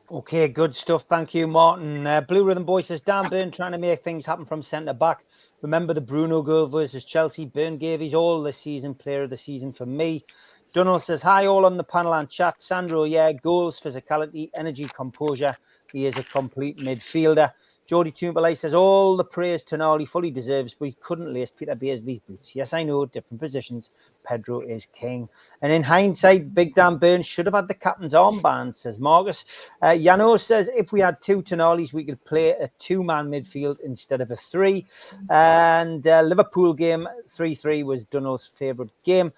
Okay, good stuff. Thank you, Martin. Blue Rhythm Boy says, Dan Burn trying to make things happen from centre back. Remember the Bruno goal versus Chelsea? Burn gave his all this season, player of the season for me. Donald says, hi all on the panel and chat. Sandro, yeah, goals, physicality, energy, composure. He is a complete midfielder. Jody Toombalay says, all the praise Tonali fully deserves, but he couldn't lace Peter Beardsley's boots. Yes, I know, different positions. Pedro is king. And in hindsight, Big Dan Burns should have had the captain's armband, says Marcus. Yano says, if we had two Tonalis, we could play a two-man midfield instead of a three. And Liverpool game 3-3 was Dunno's favourite game.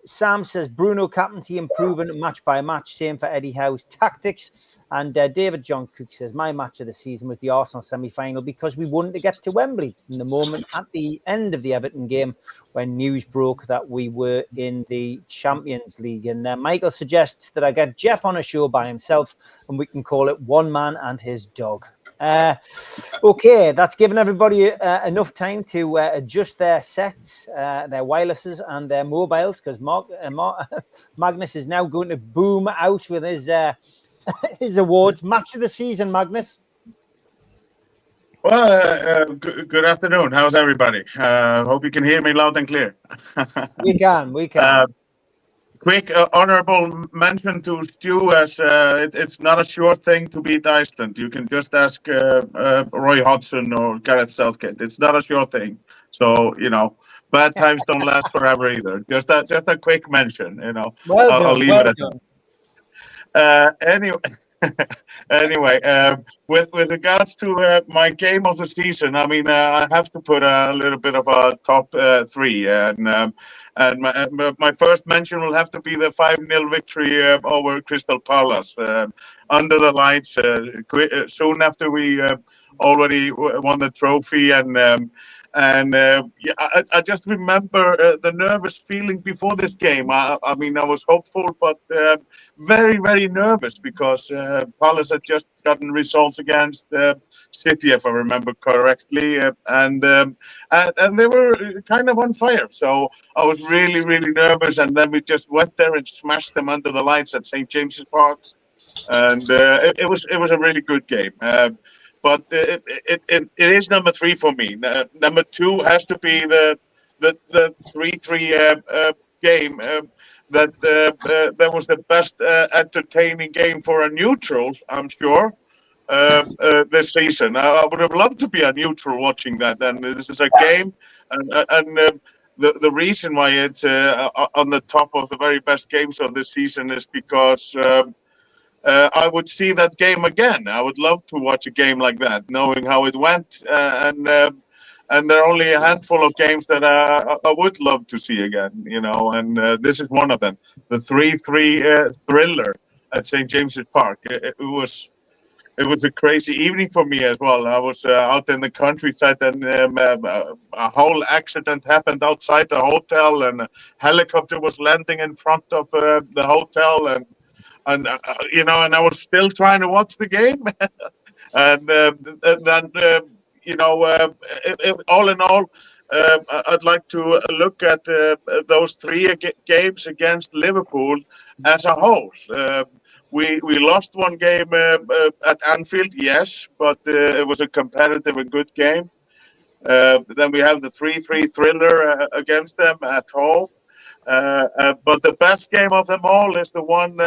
Sam says, Bruno captaincy improving match by match. Same for Eddie Howe's tactics. And David John Cook says, my match of the season was the Arsenal semi-final because we wanted to get to Wembley in the moment at the end of the Everton game when news broke that we were in the Champions League. And Michael suggests that I get Jeff on a show by himself and we can call it One Man and His Dog. Okay, that's given everybody enough time to adjust their sets, their wirelesses, and their mobiles, because Magnus is now going to boom out with his his awards. Match of the season, Magnus. Well, good afternoon. How's everybody? Hope you can hear me loud and clear. We can. Quick honorable mention to Stu, as it's not a sure thing to beat Iceland. You can just ask Roy Hodgson or Gareth Southgate. It's not a sure thing. So, bad times don't last forever either. Just a quick mention, I'll leave it at that. Anyway, with regards to my game of the season, I mean, I have to put a little bit of a top three, and my first mention will have to be the 5-0 victory over Crystal Palace under the lights soon after we already won the trophy, I just remember the nervous feeling before this game. I mean, I was hopeful, but very, very nervous because Palace had just gotten results against City, if I remember correctly, and they were kind of on fire. So I was really, really nervous, and then we just went there and smashed them under the lights at St. James's Park, and it was a really good game. But it is number three for me. Number two has to be the 3-3 game. That was the best entertaining game for a neutral, I'm sure, this season. I would have loved to be a neutral watching that. And this is a game, and the reason why it's on the top of the very best games of this season is because I would see that game again. I would love to watch a game like that, knowing how it went. And there are only a handful of games that I would love to see again, and this is one of them. The 3-3 thriller at St. James's Park. It was a crazy evening for me as well. I was out in the countryside, and a whole accident happened outside the hotel, and a helicopter was landing in front of the hotel, and I was still trying to watch the game, and then all in all, I'd like to look at those three games against Liverpool as a whole. We lost one game at Anfield, yes, but it was a competitive and good game. Then we have the 3-3 thriller against them at home. But the best game of them all is the one.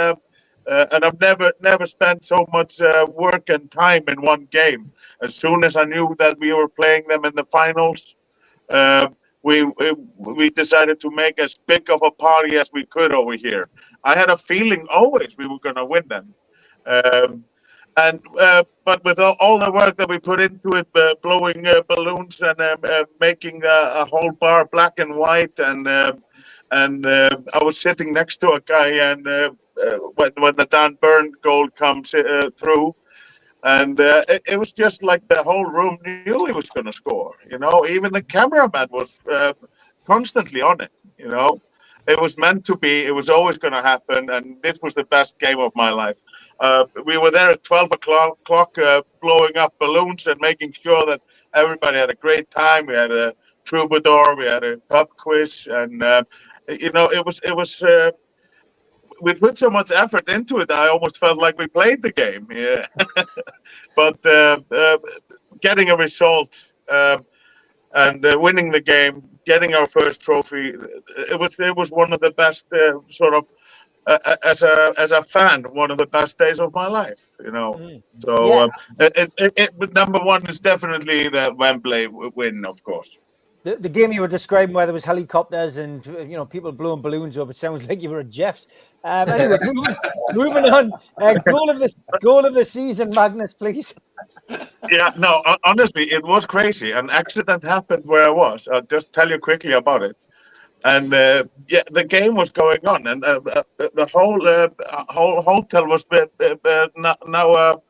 And I've never spent so much work and time in one game. As soon as I knew that we were playing them in the finals, we decided to make as big of a party as we could over here. I had a feeling always we were going to win them. But with all the work that we put into it, blowing balloons and making a whole bar black and white, and I was sitting next to a guy, and when the Dan Burn goal comes through, and it was just like the whole room knew he was going to score. Even the cameraman was constantly on it. It was meant to be. It was always going to happen, and this was the best game of my life. We were there at 12 o'clock, blowing up balloons and making sure that everybody had a great time. We had a troubadour, we had a pub quiz, and it was. We put so much effort into it, I almost felt like we played the game. Yeah. But getting a result and winning the game, getting our first trophy, it was one of the best as a fan, one of the best days of my life. So number one is definitely the Wembley win, of course. The game you were describing, where there was helicopters and people blowing balloons up, it sounds like you were at Jeff's. Anyway, moving on. Goal of the season, Magnus, please. Yeah, no, honestly, it was crazy. An accident happened where I was. I'll just tell you quickly about it. And the game was going on, and the whole hotel was now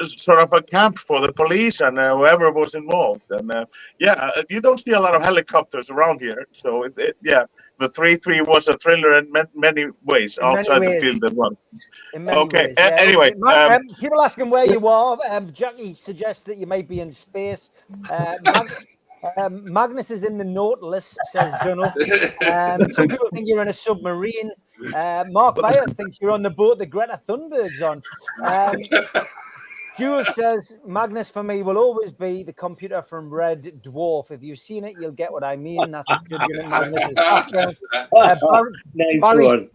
sort of a camp for the police and whoever was involved. And you don't see a lot of helicopters around here, so The 3-3 was a thriller in many ways, outside the field as well. In many Okay. ways, yeah. Anyway, people asking where you are. Jackie suggests that you might be in space. Magnus is in the Nautilus, says Dunno. Some people think you're in a submarine. Mark Byers thinks you're on the boat that Greta Thunberg's on. Jules says, Magnus for me will always be the computer from Red Dwarf. If you've seen it, you'll get what I mean. That's a tribute to Magnus's background.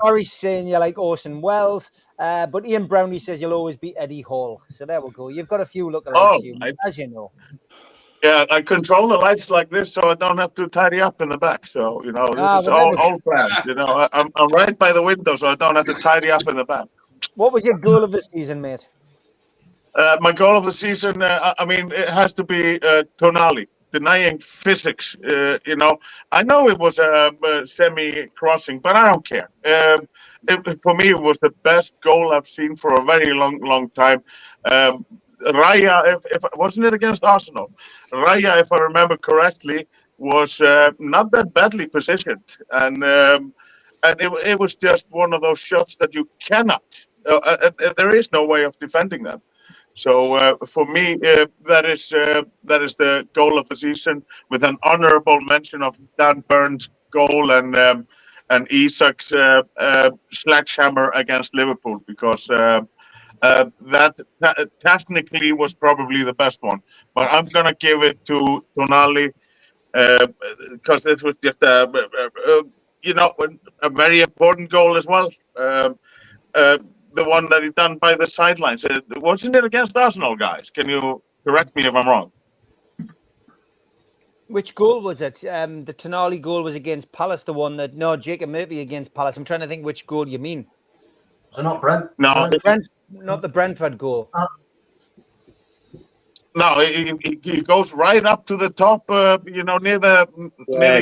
Barry's saying you like Orson Welles. But Ian Brownlee says you'll always be Eddie Hall. So there we go. You've got a few lookalikes, as you know. Yeah, I control the lights like this so I don't have to tidy up in the back. So, this is all planned. I'm right by the window so I don't have to tidy up in the back. What was your goal of the season, mate? My goal of the season, it has to be Tonali, denying physics. I know it was a semi-crossing, but I don't care. For me, it was the best goal I've seen for a very long time. Raya, if wasn't it against Arsenal? Raya, if I remember correctly, was not that badly positioned, and it was just one of those shots that you cannot. There is no way of defending them. So for me, that is the goal of the season, with an honourable mention of Dan Burns' goal and Isak's sledgehammer against Liverpool, because that technically was probably the best one. But I'm gonna give it to Tonali because this was just a very important goal as well. The one that he done by the sidelines. Wasn't it against Arsenal, guys? Can you correct me if I'm wrong? Which goal was it? The Tonali goal was against Palace, Jacob Murphy against Palace. I'm trying to think which goal you mean. Was it not Brent? No. Not the Brentford goal. No, he goes right up to the top, near the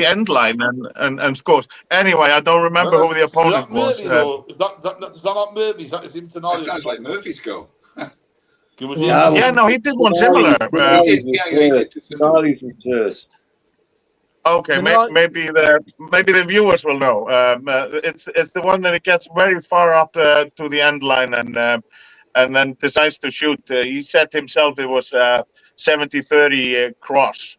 end line and scores. Anyway, I don't remember who the opponent was. Is that not Murphy? Is that his Tonali? That sounds like Murphy's goal. He did one similar. Tonali's was first. Okay, maybe the viewers will know. It's the one that it gets very far up to the end line and then decides to shoot. He said himself it was 70-30 cross.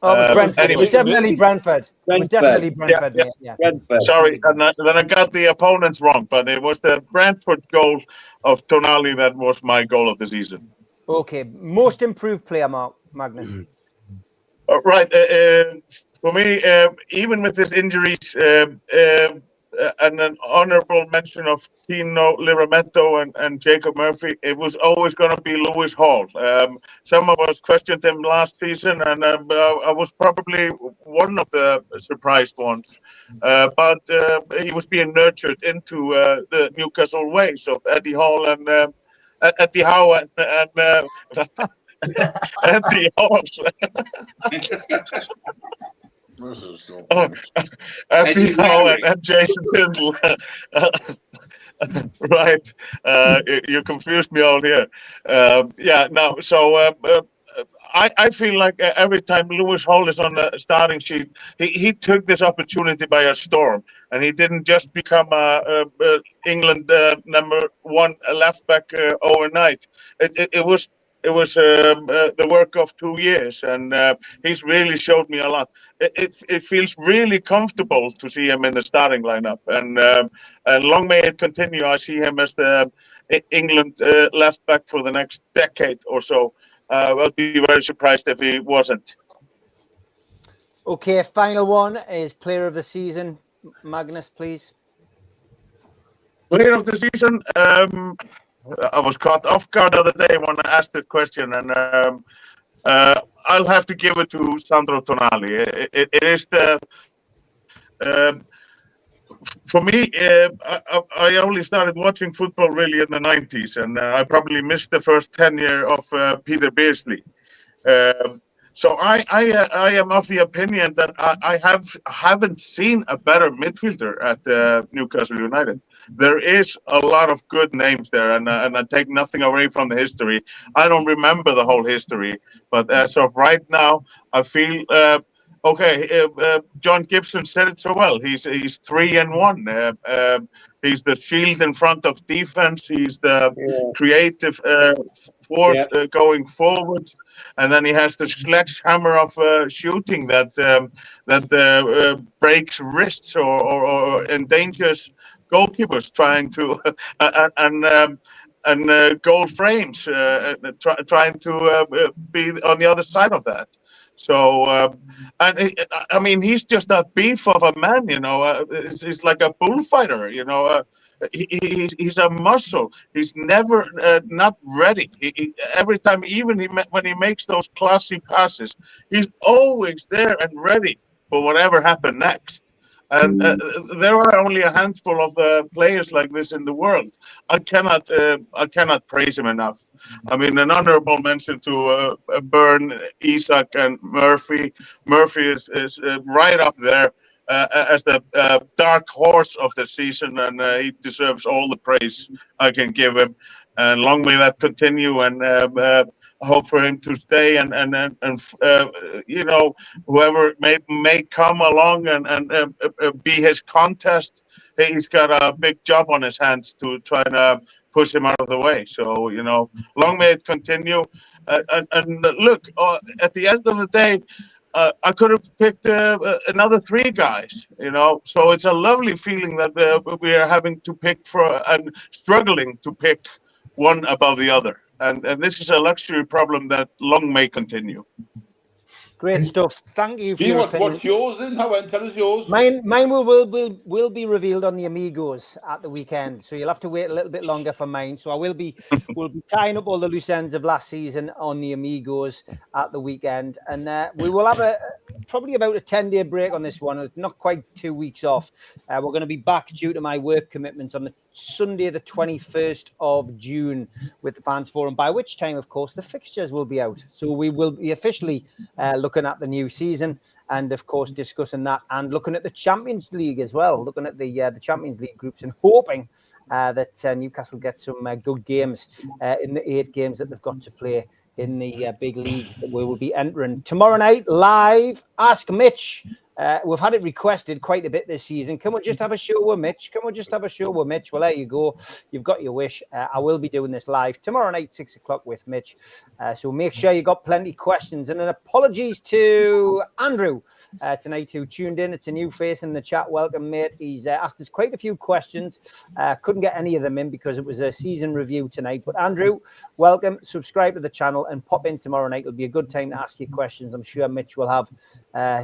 Oh, it was Brentford. Anyway. It was definitely Brentford. It was definitely Brentford. Yeah. Brentford. Sorry, then I got the opponents wrong, but it was the Brentford goal of Tonali that was my goal of the season. Okay, most improved player, Magnus. Right. For me, even with his injuries, and an honourable mention of Tino Livramento and Jacob Murphy, it was always going to be Lewis Hall. Some of us questioned him last season, and I was probably one of the surprised ones. But he was being nurtured into the Newcastle ways of Eddie Hall and Eddie Howe and Eddie Hall. Eddie Howe and Jason Tindall. Right. You confused me all here. I feel like every time Lewis Hall is on the starting sheet, he took this opportunity by a storm, and he didn't just become England number one left back overnight. It was the work of 2 years, and he's really showed me a lot. It feels really comfortable to see him in the starting lineup, and long may it continue. I see him as the England left back for the next decade or so. I'll be very surprised if he wasn't. Okay, final one is player of the season. Magnus, please. Player of the season. I was caught off guard the other day when I asked the question, and I'll have to give it to Sandro Tonali. It is the for me. I only started watching football really in the 90s, and I probably missed the first 10 years of Peter Beardsley. So I am of the opinion that I haven't seen a better midfielder at Newcastle United. There is a lot of good names there, and I take nothing away from the history. I don't remember the whole history, but as of right now, I feel okay, John Gibson said it so well. He's 3-1. He's the shield in front of defense. He's the creative force going forward, and then he has the sledgehammer of shooting that breaks wrists or endangers goalkeepers trying to and goal frames trying to be on the other side of that. So, I mean, he's just a beef of a man, you know. He's like a bullfighter, you know. He's a muscle. He's never not ready. Every time, even when he makes those classy passes, he's always there and ready for whatever happened next. And there are only a handful of players like this in the world. I cannot praise him enough. I mean, an honourable mention to Byrne, Isak, and Murphy. Murphy is right up there as the dark horse of the season, and he deserves all the praise I can give him. And long may that continue, and hope for him to stay, and you know, whoever may come along and be his contest, he's got a big job on his hands to try and push him out of the way. So, you know, long may it continue. And look, at the end of the day, I could have picked another 3 guys, you know. So it's a lovely feeling that we are having to pick and struggling to pick one above the other. And this is a luxury problem that long may continue. Great stuff. Thank you for your opinion. What's yours then? Tell us yours. Mine will be revealed on the Amigos at the weekend, so you'll have to wait a little bit longer for mine. So we'll be tying up all the loose ends of last season on the Amigos at the weekend, and we will have probably about a 10-day break on this one. It's not quite 2 weeks off. We're going to be back due to my work commitments on the Sunday, the 21st of June, with the Fans Forum, by which time, of course, the fixtures will be out. So we will be officially looking at the new season and, of course, discussing that and looking at the Champions League as well, looking at the Champions League groups and hoping that Newcastle get some good games in the 8 games that they've got to play in the big league that we will be entering. Tomorrow night, live, Ask Mitch. We've had it requested quite a bit this season. Can we just have a show with Mitch? Well, there you go. You've got your wish. I will be doing this live tomorrow night, 6 o'clock with Mitch. So make sure you got plenty of questions. And an apologies to Andrew tonight who tuned in. It's a new face in the chat. Welcome, mate. He's asked us quite a few questions. Couldn't get any of them in because it was a season review tonight. But Andrew, welcome. Subscribe to the channel and pop in tomorrow night. It'll be a good time to ask you questions. I'm sure Mitch will have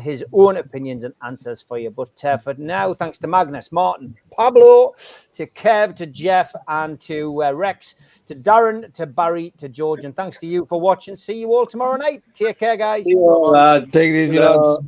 his own opinions and answers for you. But for now, thanks to Magnus, Martin, Pablo, to Kev, to Jeff, and to Rex, to Darren, to Barry, to George, and thanks to you for watching. See you all tomorrow night. Take care, guys. Take it easy, lads.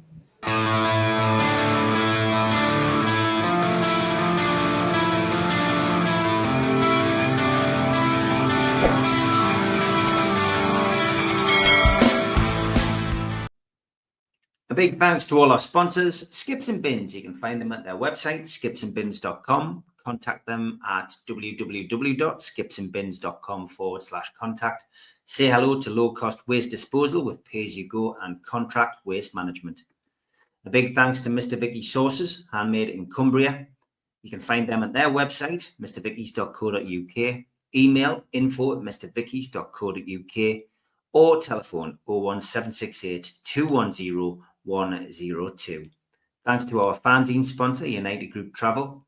A big thanks to all our sponsors, Skips and Bins. You can find them at their website, skipsandbins.com. Contact them at www.skipsandbins.com/contact. Say hello to low-cost waste disposal with pay-as-you-go and contract waste management. A big thanks to Mr. Vicky's Sauces, handmade in Cumbria. You can find them at their website, mrvickies.co.uk. Email info@mrvickies.co.uk or telephone 01768 210 102. Thanks to our fanzine sponsor, United Group Travel.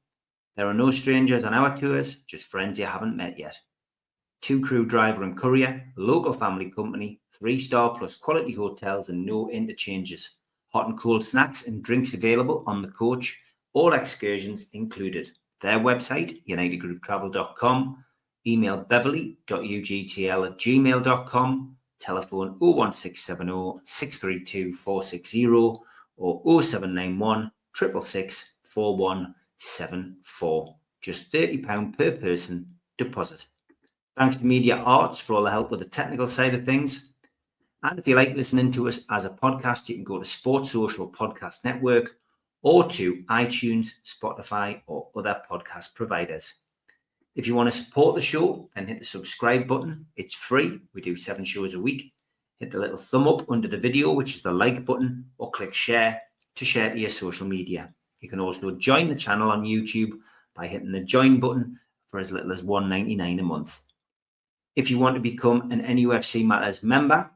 There are no strangers on our tours, just friends you haven't met yet. 2 crew driver and courier, local family company, 3-star plus quality hotels and no interchanges. Hot and cold snacks and drinks available on the coach, all excursions included. Their website, unitedgrouptravel.com. Email beverly.ugtl@gmail.com. Telephone 01670 632 460 or 0791 666 4174. Just £30 per person deposit. Thanks to Media Arts for all the help with the technical side of things. And if you like listening to us as a podcast, you can go to Sports Social Podcast Network or to iTunes, Spotify, or other podcast providers. If you want to support the show, then hit the subscribe button. It's free. We do 7 shows a week. hit the little thumb up under the video, which is the like button, or click share to share to your social media. You can also join the channel on YouTube by hitting the join button for as little as $1.99 a month. If you want to become an NUFC Matters member,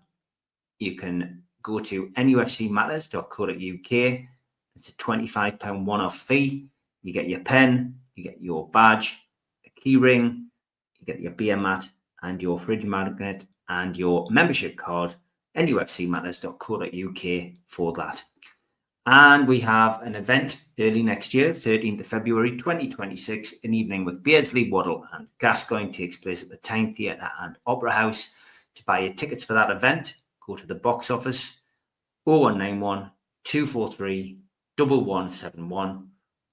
you can go to nufcmatterspodcast.co.uk. It's a £25 one-off fee. You get your pen, you get your badge, a key ring, you get your beer mat and your fridge magnet and your membership card, nufcmatterspodcast.co.uk for that. And we have an event early next year, 13th of February 2026, an evening with Beardsley, Waddle and Gascoigne takes place at the Tyne Theatre and Opera House. To buy your tickets for that event, go to the box office 0191 243 1171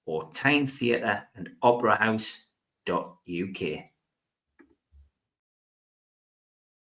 or tynetheatre and opera house.uk.